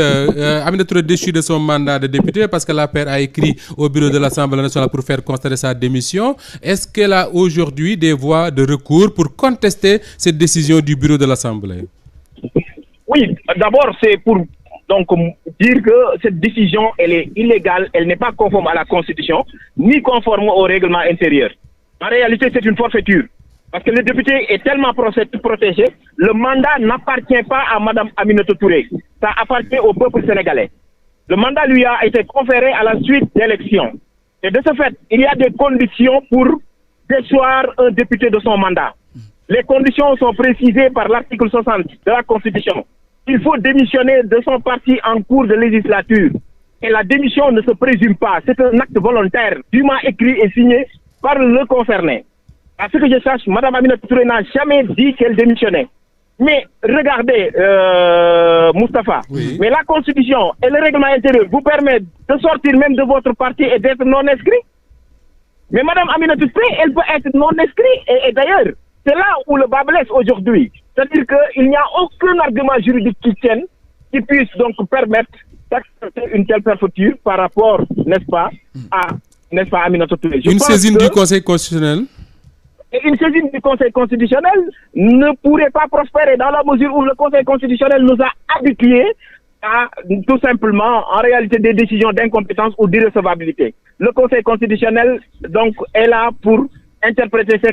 Aminata Touré déchu de son mandat de député parce que l'APR a écrit au bureau de l'Assemblée nationale pour faire constater sa démission. Est-ce qu'elle a aujourd'hui des voies de recours pour contester cette décision du bureau de l'Assemblée? Oui, d'abord c'est pour donc dire que cette décision elle est illégale, elle n'est pas conforme à la Constitution, ni conforme au règlement intérieur. En réalité, c'est une forfaiture. Parce que le député est tellement protégé, le mandat n'appartient pas à Madame Aminata Touré. Ça appartient au peuple sénégalais. Le mandat lui a été conféré à la suite d'élections. Et de ce fait, il y a des conditions pour déchoir un député de son mandat. Les conditions sont précisées par l'article 60 de la Constitution. il faut démissionner de son parti en cours de législature. Et la démission ne se présume pas. C'est un acte volontaire, dûment écrit et signé par le concerné. À ce que je sache, Mme Aminata Touré n'a jamais dit qu'elle démissionnait. Mais regardez, Moustapha, oui. Mais la Constitution et le règlement intérieur vous permettent de sortir même de votre parti et d'être non inscrit. Mais Mme Aminata Touré, elle peut être non inscrite. Et d'ailleurs, c'est là où le bas blesse aujourd'hui. C'est-à-dire qu'il n'y a aucun argument juridique qui tienne, qui puisse donc permettre d'accepter une telle fermeture par rapport, n'est-ce pas, à Aminata Touré. Une saisine du Conseil constitutionnel? Et une saisine du Conseil constitutionnel ne pourrait pas prospérer dans la mesure où le Conseil constitutionnel nous a habitués à tout simplement, en réalité, des décisions d'incompétence ou d'irrecevabilité. Le Conseil constitutionnel, donc, est là pour interpréter ses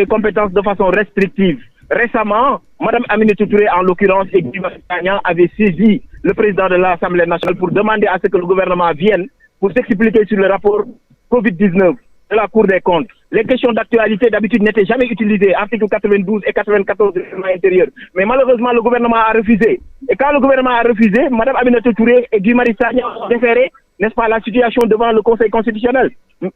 compétences de façon restrictive. Récemment, Mme Aminata Touré, en l'occurrence, et Guy Marius Sagna avait saisi le président de l'Assemblée nationale pour demander à ce que le gouvernement vienne pour s'expliquer sur le rapport Covid-19 de la Cour des comptes. Les questions d'actualité, d'habitude, n'étaient jamais utilisées, articles 92 et 94 du règlement intérieur. Mais malheureusement, le gouvernement a refusé. Et quand le gouvernement a refusé, Mme Aminata Touré et Guy Marius Sagna ont déféré, n'est-ce pas, la situation devant le Conseil constitutionnel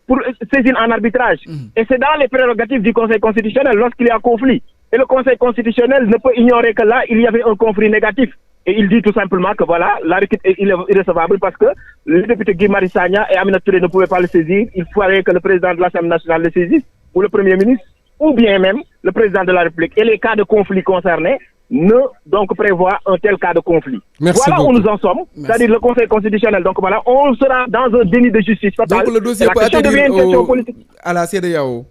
pour saisir en arbitrage. Et c'est dans les prérogatives du Conseil constitutionnel lorsqu'il y a conflit. Et le Conseil constitutionnel ne peut ignorer que là, il y avait un conflit négatif. Et il dit tout simplement que voilà, la requête est irrecevable parce que le député Guy Marius Sagna et Aminata Touré ne pouvaient pas le saisir. Il fallait que le président de l'Assemblée nationale le saisisse, ou le Premier ministre, ou bien même le président de la République. Et les cas de conflit concernés ne donc prévoient un tel cas de conflit. Merci voilà beaucoup. où nous en sommes, c'est-à-dire le Conseil constitutionnel. Donc voilà, on sera dans un déni de justice total. Donc le dossier peut atterrir à la CEDEAO.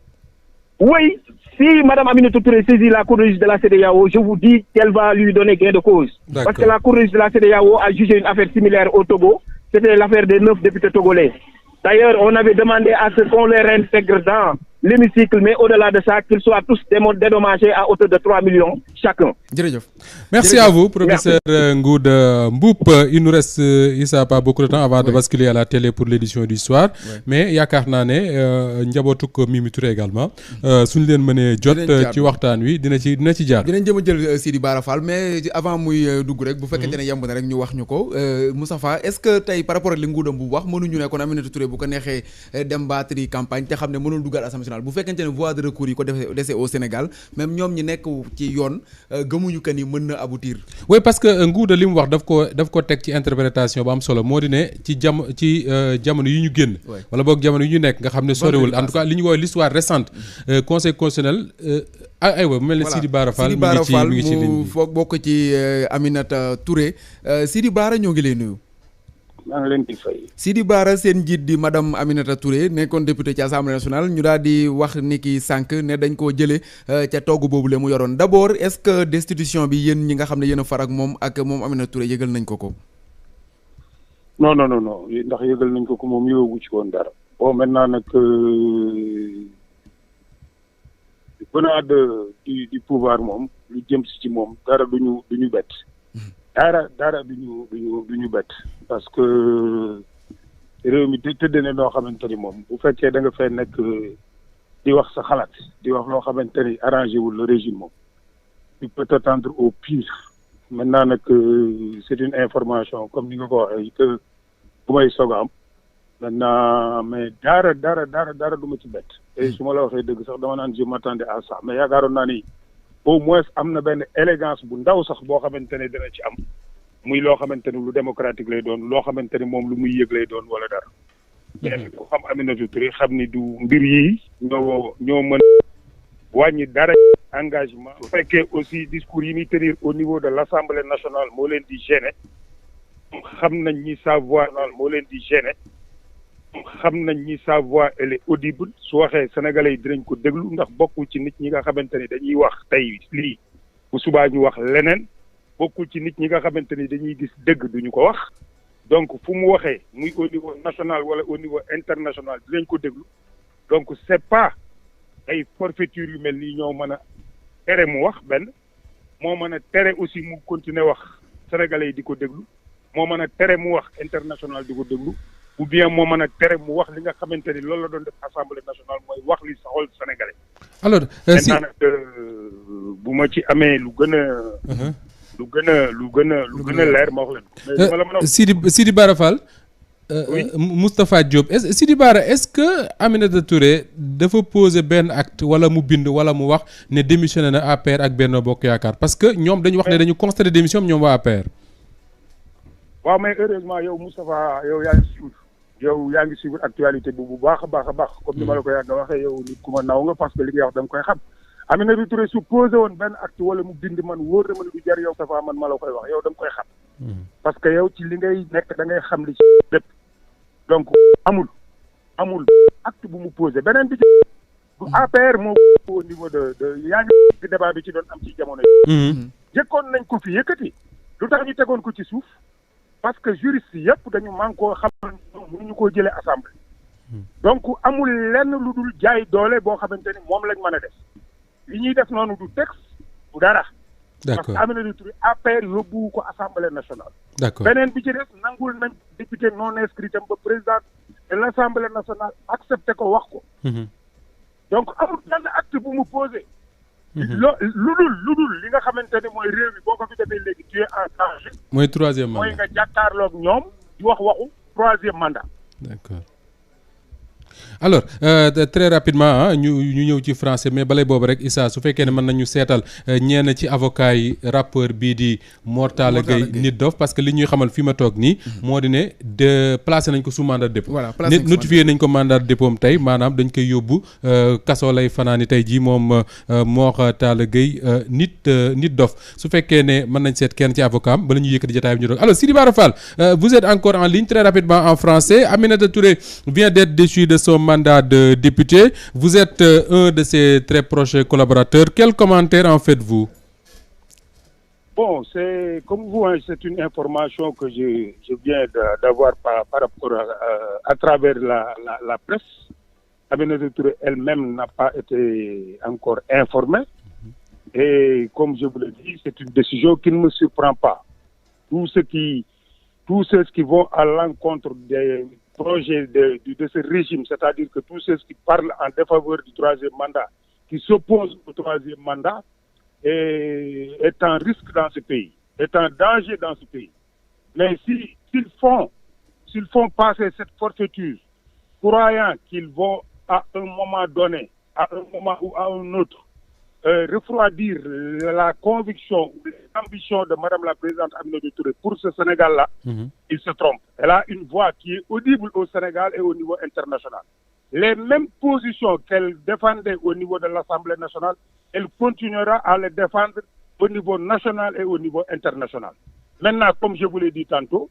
Oui, si Mme Aminata Touré saisit la Cour de justice de la CEDEAO, je vous dis qu'elle va lui donner gain de cause. Parce que la Cour de justice de la CEDEAO a jugé une affaire similaire au Togo. C'était l'affaire des 9 députés togolais. D'ailleurs, on avait demandé à ce qu'on les réintègre dans l'hémicycle, mais au-delà de ça, qu'ils soient tous dédommagés à hauteur de 3 millions chacun. Merci à vous, professeur Ngouda Mboup. Il nous reste, Issa, pas beaucoup de temps avant de basculer à la télé pour l'édition du soir. Mais yaakaar naa ne njabootuk Mimi Touré également suñu leen mënee jot ci waxtaan wi dina ci jaar. dinañ jëm a jël Sidi Bara Fall mais avant muy dugg rek bu fekkente ne yemb na rek ñu wax ñu ko Moustapha est-ce que tey par rapport ak li Ngouda Mboup wax mënuñu ne kon Aminata Touré bu ko neexee dem battre campagne te xam ne mënul dugal Assemblée nationale bu fekkente ne voie de recours yi ko dese au Sénégal même ñoom ñi nekk ci yoon gëmuñu que ni mën na aboutir. Oui, parce que Ngouda li mu wax daf ko teg ci interprétation bu am solo moo di ne ci jamono yi ñu génn. wala boog jamono yi ñu nekk nga xam ne soriwul en tout cas li ñu woowee l'histoire récente conseil constitutionnel aywa mu mel ne Sidi Bara Fall mi ngi ci ligne bi foog bokk ci Aminata Touré Sidi Bara ñoo ngi lay nuyu. maa ngi leen di fay. Sidi Bara seen njiit di madame Aminata Touré nekkoon député ci assemblée nationale ñu daal di wax ni ki sànq ne dañ koo jëlee ca togg boobu la mu yoroon d'abord est-ce que destitution bi yéen ñi nga xam ne yéen a far ak moom Aminata Touré yëgal nañ ko. non ndax yëgal nañ ko moom yóbbu ci woon dara. bon maintenant nag venant du pouvoir moom lu jëm ci moom dara du ñu bett. dara du ñu bett parce que réew mi tëdd na noo xamante ni moom bu fekkee da nga fay nekk di wax sa xalaat di wax loo xamante ni arrangé wul le régime moom tu peux t'attendre au pire. maintenant nag c'est une information comme ni nga ko waxee que bu may soog a am maintenant mais dara du ma ci bett. et su ma la waxee dëgg sax dama naan je m'attendais à ça mais yaakaaroon naa ni au moins am na benn élégance bu ndaw sax boo xamante ne dina ci am muy loo xamante ni lu démocratique lay doon loo xamante ni moom lu muy yëg lay doon wala dara. mais ku xam Aminata Touré xam ni du mbir yi ñoo mën wàññi dara engagement. bu fekkee aussi discours yi muy tenir au niveau de l'Assemblée nationale moo leen di gêner xam nañ ni sa voix moo leen di gêner xam nañ ni sa voix elle est audible su waxee sénégalais yi dinañ ko déglu ndax bokkul ci nit ñi nga xamante ni dañuy wax tey lii bu subaa ñu wax leneen bokkul ci nit ñi nga xamante ni dañuy gis dëgg duñu ko wax donc fu mu waxee muy au niveau national wala au niveau international dinañ ko déglu donc c'est pas ay forfaiture yu mel nii ñoo mën a tere mu wax benn moo mën a tere aussi mu continuer wax sénégalais yi di ko déglu moo mën a tere mu wax international di ko déglu ou bien moo mën a tere mu wax li nga xamante ni loolu la doon def assemblée nationale mooy wax li saxol sénégalais. alors maintenant nag bu ma ci amee lu gën a lu gën a leer ma wax leen. Sidi Bara Fall. Oui. Moustapha Diop Sidi Bara est-ce que Aminata Touré dafa poser benn acte wala mu bind wala mu wax ne démissionné na APR ak Benno Bokk Yaakaar parce que ñoom dañu wax ne dañu constaté démission ñoom waa APR. waaw mais heureusement yow Moustapha yow yaa ngi suivre actualité bu baax a baax comme ni ma la ko yàgg a waxee yow nit ku ma naw nga parce que li ngay wax da nga koy xam. Aminata Touré su posé woon benn acte wala mu bind man wóor na ma ne du jar yow Moustapha man ma la koy wax yow da nga koy xam. parce que yow ci li ngay nekk da ngay xam li ci lépp. donc amul acte bu mu posé beneen bi ci du APR moo au niveau de yaa ngi débat bi ci doon am ci jamono yi. jëkkoon nañ ko fi yëkkati lu tax ñu tegoon ko ci suuf parce que juriste yëpp dañu man koo xam mënuñu koo jëlee assemblée. donc amul lenn lu dul jaay doole boo xamante ni moom lañ mën a def li ñuy def noonu du texte du dara. d'accord parce que Aminata Touré APR yóbbu ko assemblée nationale. d'accord beneen bi ci des nangul nañ député non inscrit tam ba président de l'assemblée nationale accepté ko wax ko. donc amul benn acte bu mu posé. lu dul li nga xamante ne mooy réew mi boo ko fi defee léegi tu es en danger. mooy troisième mandat mooy nga jàkkaarloog ñoom di wax waxu troisième mandat. d'accord. alors très rapidement ñu ñëw ci français mais balay boobu rek Issa su fekkee ne mën nañu seetal ñenn ci avocat yi rappeur bii di Mor Talla Gueye Nit Dof parce que li ñuy xamal fi ma toog nii moo di ne placé nañ ko sous mandat de dépôt. voilà notifié nañ ko mandat de dépôt am tey maanaam dañ koy yóbbu kaso lay fanaani tey jii moom Mor Talla Gueye Nit Dof su fekkee ne mën nañ seet kenn ci avocat am bala ñuy yëkkati jotaay bi ñu doon alors Sidi Bara Fall vous êtes encore en ligne très rapidement en français Aminata Touré vient d'être déchu de son mandat de député. Vous êtes un de ses très proches collaborateurs. Quel commentaire en faites-vous? Bon, c'est comme vous, hein, c'est une information que je viens d'avoir par rapport à travers la presse. Aminata Touré elle-même n'a pas été encore informée. Et comme je vous l'ai dit, c'est une décision qui ne me surprend pas. Tous ceux qui vont à l'encontre des projet de ce régime, c'est-à-dire que tous ceux qui parlent en défaveur du troisième mandat, qui s'opposent au troisième mandat, est en risque dans ce pays, est en danger dans ce pays. Mais s'ils font passer cette forfaiture, croyant qu'ils vont à un moment donné, à un moment ou à un autre, refroidir la conviction ou l'ambition de Madame la Présidente Aminata Touré pour ce Sénégal-là, il se trompe. Elle a une voix qui est audible au Sénégal et au niveau international. Les mêmes positions qu'elle défendait au niveau de l'Assemblée nationale, elle continuera à les défendre au niveau national et au niveau international. Maintenant, comme je vous l'ai dit tantôt,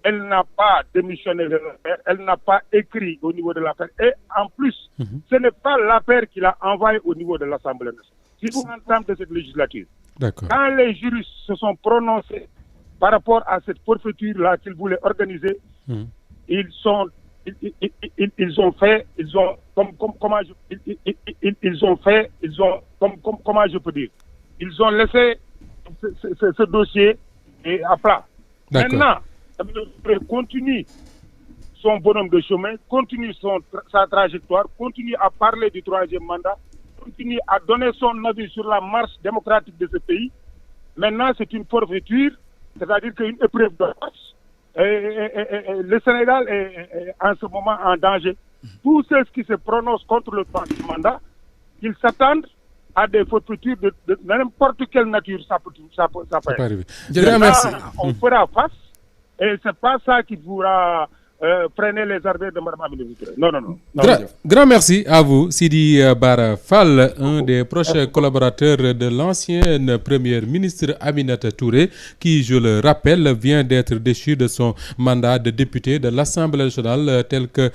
elle n'a pas démissionné de l'affaire, elle n'a pas écrit au niveau de l'affaire. Et en plus, ce n'est pas l'affaire qui l'a envoyé au niveau de l'Assemblée nationale. Si vous entendez de cette législature, quand les juristes se sont prononcés par rapport à cette forfaiture-là qu'ils voulaient organiser, ils ont laissé ce dossier à plat. Maintenant, continue son bonhomme de chemin, continue sa trajectoire, continue à parler du troisième mandat, continue à donner son avis sur la marche démocratique de ce pays. Maintenant, c'est une forfaiture, c'est-à-dire qu'une épreuve de marche. Le Sénégal est en ce moment en danger. Tous ceux qui se prononcent contre le troisième mandat, ils s'attendent à des forfaitures de n'importe quelle nature. Ça peut arriver. On fera face, et c'est pas ça qui pourra freiner les ardeurs de Mme Aminata Touré. Non. Grand merci à vous, Sidi Bara Fall, un des proches collaborateurs de l'ancienne première ministre Aminata Touré, qui, je le rappelle, vient d'être déchu de son mandat de député de l'Assemblée nationale, tel que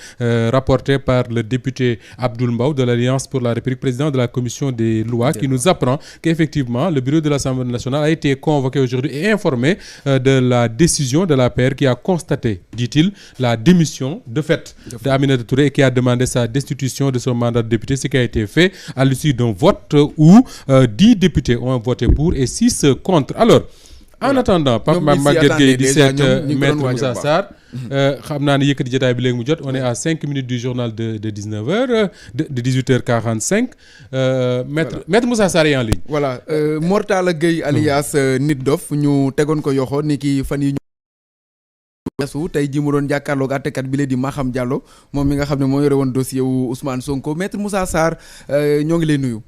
rapporté par le député Abdoul Mbaw de l'Alliance pour la République, président de la commission des lois, qui nous apprend qu'effectivement, le bureau de l'Assemblée nationale a été convoqué aujourd'hui et informé de la décision de l'APR qui a constaté, dit-il, la démission de fait d'Aminata Touré, qui a demandé sa destitution de son mandat de député, ce qui a été fait à l'issue d'un vote où 10 députés ont voté pour et 6 contre. Alors, en attendant, Pape Maguette Gueye di seet Maître Moussa Sarr xam naa ne yëkkati jotaay bi léegi mu jot on est à 5 minutes du journal de 19h de 18h45 maître Moussa Sarr est en ligne. voilà Mor Talla Gueye alias Nit Dof ñu tegoon ko yoxo ni ki fan yi weesu tey ji mu doon jàkkaarloog àttekat bi la di Maham Diallo moom mi nga xam ne moo yore woon dossier wu Ousmane Sonko maître Moussa Sarr ñoo ngi lay nuyu.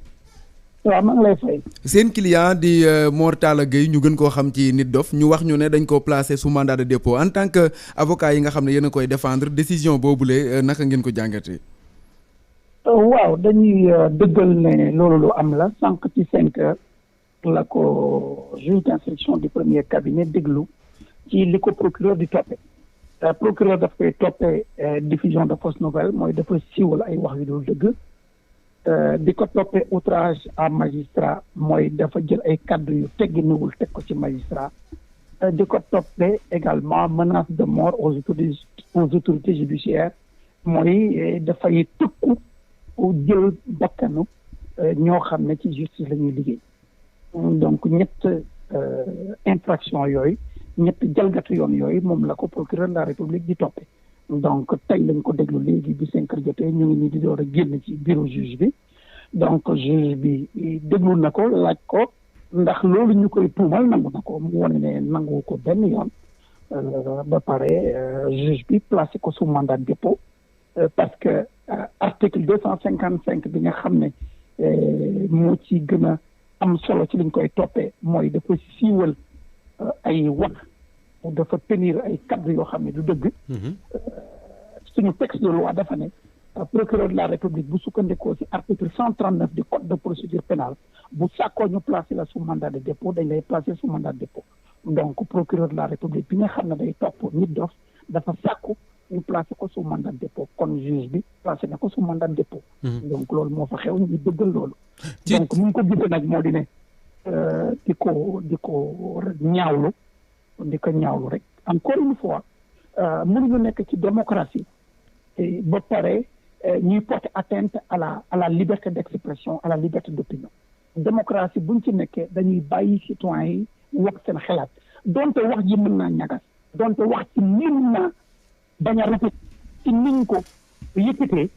waaw maa ngi lay fay. seen client di Mor Talla Gueye ñu gën koo xam ci Nit Dof ñu wax ñu ne dañ koo placé sous mandat de dépôt en tant que avocat yi nga xam ne yéen a koy défendre décision boobule naka ngeen ko jàngatee. waaw dañuy dëggal ne loolu lu am la sànq ci 5 heures la ko juge d'instruction du premier cabinet déglu ci li ko procureur di toppee procureur daf koy toppee diffusion de fausse nouvelle mooy dafa siiwal ay wax yu dul dëgg. di ko toppee outrage à magistrat mooy dafa jël ay kaddu yu tegginuwul teg ko ci magistrat di ko toppee également menace de mort aux autorités judiciaires mooy dafay tëkku jël bakkanu ñoo xam ne ci justice la ñuy liggéey donc ñett infraction yooyu ñett jalgatu yoon yooyu moom la ko procureur de la république di toppee donc tey lañ ko déglu léegi bi 5 heures jotee ñu ngi nii di door a génn ci bureau juge bi donc juge bi déglu na ko laaj ko ndax loolu ñu koy tuumal nangu na ko mu wane ne nangu ko benn yoon ba pare juge bi placé ko sous mandat de dépôt parce que article 255 bi nga xam ne moo ci gën a am solo ci liñ koy toppee mooy dafa siiwal ay wax dafa tenir ay cadre yoo xam ne du dëgg suñu texte de loi dafa ne procureur de la république bu sukkandikoo ci article 139 du code de procédure pénale bu sàkkoo ñu placer la sous mandat de dépôt dañ lay placer sous mandat de dépôt donc procureur de la république bi nga xam ne day topp Nit Dof dafa sàkku ñu placer ko sous mandat de dépôt kon juge bi placer na ko sous mandat de dépôt donc loolu moo fa xew ñu dëggal loolu donc mu ngi ko gisee nag moo di ne di ko ñaawlu rek encore une fois mënuñu nekk ci démocratie ba pare ñuy porter atteinte à la liberté d'expression à la liberté d'opinion démocratie buñ ci nekkee dañuy bàyyi citoyens yi wax seen xalaat donte wax ji mën naa ñagas donte wax ci mën naa bañ a rafet ci niñ ko yëkkatee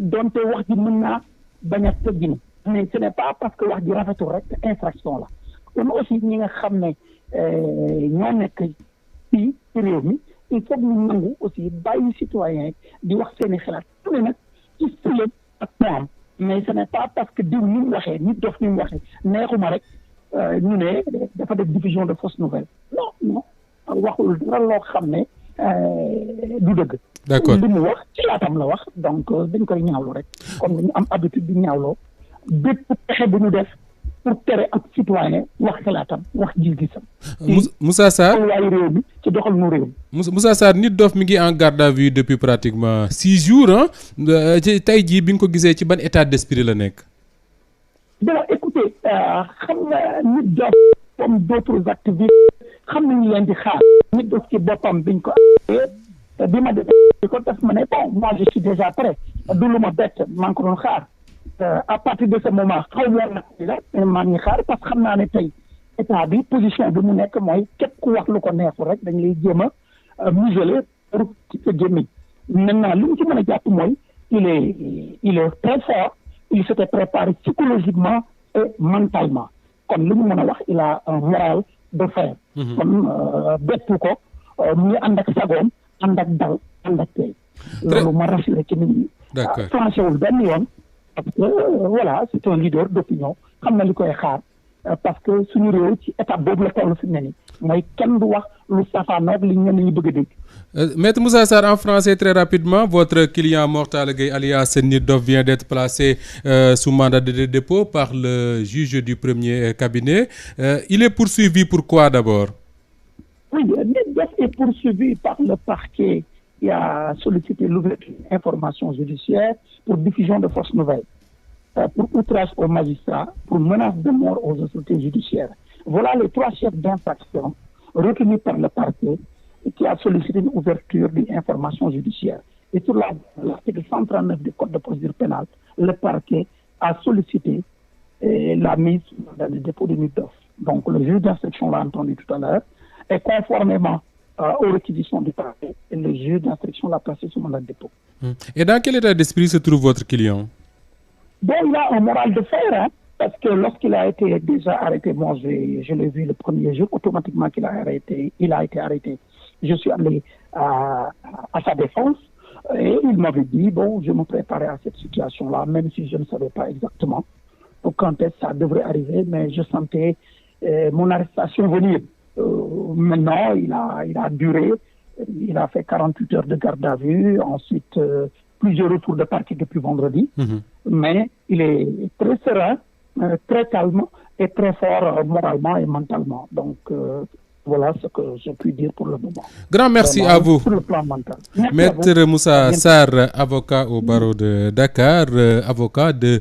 donte wax ji mën naa bañ a tëggin mais ce n'est pas parce que wax ji rafetul rek infraction la kon aussi ñi nga xam ne ñoo nekk fii ci réew mi il faut ñu nangu aussi bàyyi citoyen di wax seeni xalaat su ne nag ci fële ak moom mais ce n'est pas parce que diw ni mu waxee Nit Dof ni mu waxee neexuma rek ñu ne dafa def diffusion de fausse nouvelle non waxul dara loo xam ne du dëgg. d'accord li mu wax ci laatam la wax donc dañ koy ñaawlu rek comme dañu am habitude di ñaawloo bépp pexe bu ñu def pour tere ak citoyen wax xalaatam wax gis-gisam. Moussa Sarr waaye réew mi ci doxal nu réew mi. Moussa Sarr Nit Dof mi ngi en garde à vue depuis pratiquement 6 jours ci tey jii bi nga ko gisee ci ban état d'esprit la nekk. bon écoutez xam nga Nit Dof comme d'autres activistes xam nañu leen di xaar. Nit Dof ci boppam biñ ko bi ma defee ko def ma ne bon moi je suis déjà prêt du lu ma bett maa ngi ko doon xaar. à partir de ce moment xaw woon na la maa ngi xaar parce que xam naa ne tey état bi position bi mu nekk mooy képp ku wax lu ko neexul rek dañ lay jéem a museler pour ci sa gémmiñ maintenant li mu ci mën a jàpp mooy il est très fort il s'était préparé psychologiquement et mentalement kon li mu mën a wax il a un moral de fer kon bettu ko mu ngi ànd ak sagoom ànd ak dal ànd ak tey loolu ma rassuré ci nit ñi tranché wul benn yoon parce que voilà c'est un leader d'opinion xam na li koy xaar parce que suñu réew ci étape boobu la toll fi mu ne nii mooy kenn du wax lu safaanoog li ñenn ñi bëgg a dégg. Maître Moussa Sarr, en français très rapidement, votre client Mor Talla Gueye alias Nit Dof vient d'être placé sous mandat de dépôt par le juge du premier cabinet. Il est poursuivi pour quoi d'abord? Oui, Nit Dof est poursuivi par le parquet qui a sollicité l'ouverture d'informations judiciaires pour diffusion de fausses nouvelles, pour outrage aux magistrats, pour menace de mort aux autorités judiciaires. Voilà les 3 chefs d'infraction retenus par le parquet qui a sollicité une ouverture d'une information judiciaire. Et sur l'article 139 du Code de procédure pénale, le parquet a sollicité la mise sous mandat de dépôt de Nit Dof. Donc le juge d'instruction l'a entendu tout à l'heure, et conformément aux réquisitions du parquet et le juge d'instruction l'a placé sous mandat de dépôt. Et dans quel état d'esprit se trouve votre client? Bon, il a un moral de fer, hein, parce que lorsqu'il a été déjà arrêté, moi je l'ai vu le premier jour, automatiquement il a été arrêté. Je suis allé à sa défense et il m'avait dit, bon, je me préparais à cette situation-là, même si je ne savais pas exactement quand est-ce que ça devrait arriver, mais je sentais mon arrestation venir. Maintenant, il a duré, il a fait 48 heures de garde à vue, ensuite plusieurs retours de parquet depuis vendredi, mais il est très serein, très calme et très fort moralement et mentalement. Donc, voilà ce que je puis dire pour le moment. Grand merci à vous. Sur le plan mental. Maître Moussa Sarr, avocat au barreau de Dakar, avocat de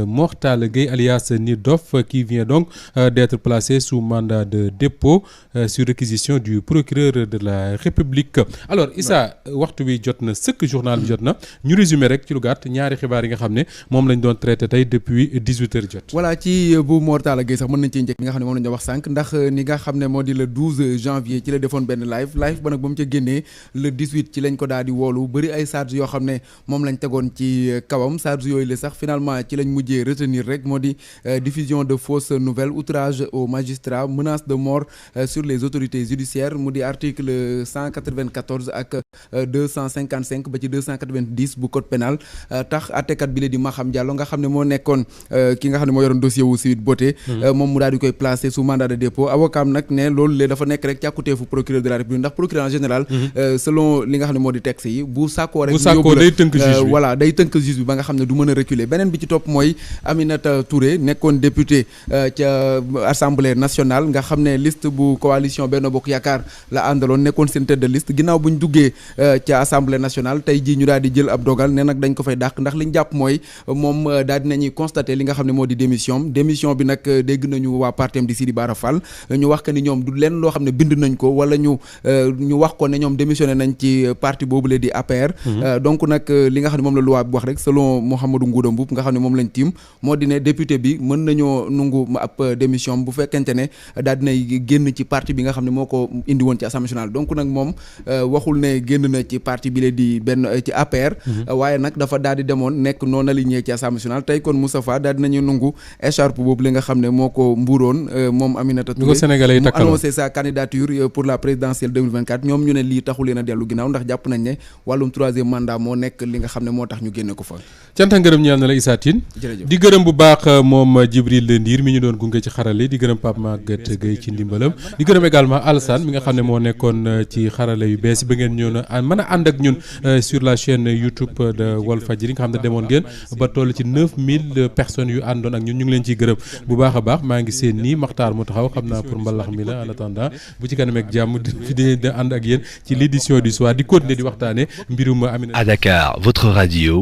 Mor Talla Gueye alias Nit Doff, qui vient donc d'être placé sous mandat de dépôt sur réquisition du procureur de la République. Alors Issa, waxtu bi jot na sëkk journal bi jot na ñu résumé rek ci lu gàtt ñaari xibaar yi nga xam ne moom lañ doon traité tey depuis 18h jot. voilà ci bu Mor Talla Gueye sax mën nañ ci njëkk li nga xam ne moom la ñu wax sànq ndax ni nga xam ne moo di le 12 janvier ci la defoon benn live ba nag ba mu ca génnee le 18 ci lañ ko daal di woolu bëri ay charges yoo xam ne moom lañ tegoon ci kawam charges yooyu la sax finalement ci lañ mujjee retenir rek moo di diffusion de fausses nouvelles, outrage aux magistrats, menace de mort sur les autorités judiciaires mu di article 194 ak 255 ba ci 290 bu code pénal tax àttekat bi la di Maham Diallo nga xam ne moo nekkoon ki nga xam ne moo yoroon dossier wu Sweet Beauté moom mu daal di koy placé sous mandat de dépôt avocat am nag ne loolu léegi dafa nekk rek càkkuteefu procureur de la République ndax procureur en général selon li nga xam ne moo di texte yi bu sàkkoo rek day tënk juge bi voilà day tënk juge bi ba nga xam ne du mën a reculer beneen bi ci topp mooy Aminata Touré nekkoon député ca assemblée nationale nga xam ne liste bu coalition Benno Bokk Yaakaar la àndaloon nekkoon seen tête de liste ginnaaw bu ñu duggee ca assemblée nationale tey jii ñu daal di jël ab dogal ne nag dañ ko fay dàq ndax li ñu jàpp mooy moom daal dinañuy constater li nga xam ne moo di démission bi nag dégg nañu waa partem di Sidi Bara Fall ñu wax que ni ñoom du leen loo xam ne bind nañ ko wala ñu wax ko ne ñoom démissionné nañ ci parti boobule di APR donc nag li nga xam ne moom la loi bi wax rek selon Mouhamadou Ngouda Mboup nga xam ne moom lañ tiim moo di ne député bi mën nañoo nungu ab démission bu fekkente ne daal dinay génn ci parti bi nga xam ne moo ko indi woon ci assemblée nationale donc nag moom waxul ne génn na ci parti bi la di benn ci APR waaye nag dafa daal di demoon nekk non aligné ci assemblée nationale tey kon Moustapha daal dinañu nungu écharpe boobu li nga xam ne moo ko mbuuroon moom Aminata Touré mu annoncé sa candidature pour la présidentielle 2024 ñoom ñu ne lii taxu leen a dellu ginnaaw ndax jàpp nañ ne wàllum troisième mandat moo nekk li nga xam ne moo tax ñu génne ko fa. canta ngërëm ñeel na la Issa Tine di gërëm bu baax moom Djibril Ndiir mi ñu doon gunge ci xarale di gërëm Pape Maguette Gueye ci ndimbalam di gërëm également Alassane mi nga xam ne moo nekkoon ci xarale yu bees ba ngeen ñëw na mën a ànd ak ñun sur la chaîne YouTube de Walfadjri nga xam ne demoon ngeen ba toll ci 9000 personnes yu àndoon ak ñun ñu ngi leen ciy gërëm bu baax a baax maa ngi seen nii Makhtar mu taxaw xam naa pour mbalax mi la en attendant bu ci kanam ak jàmm di ànd ak yéen ci l'édition du soir di continuer di waxtaane mbirum Aminata. À Dakar, votre radio.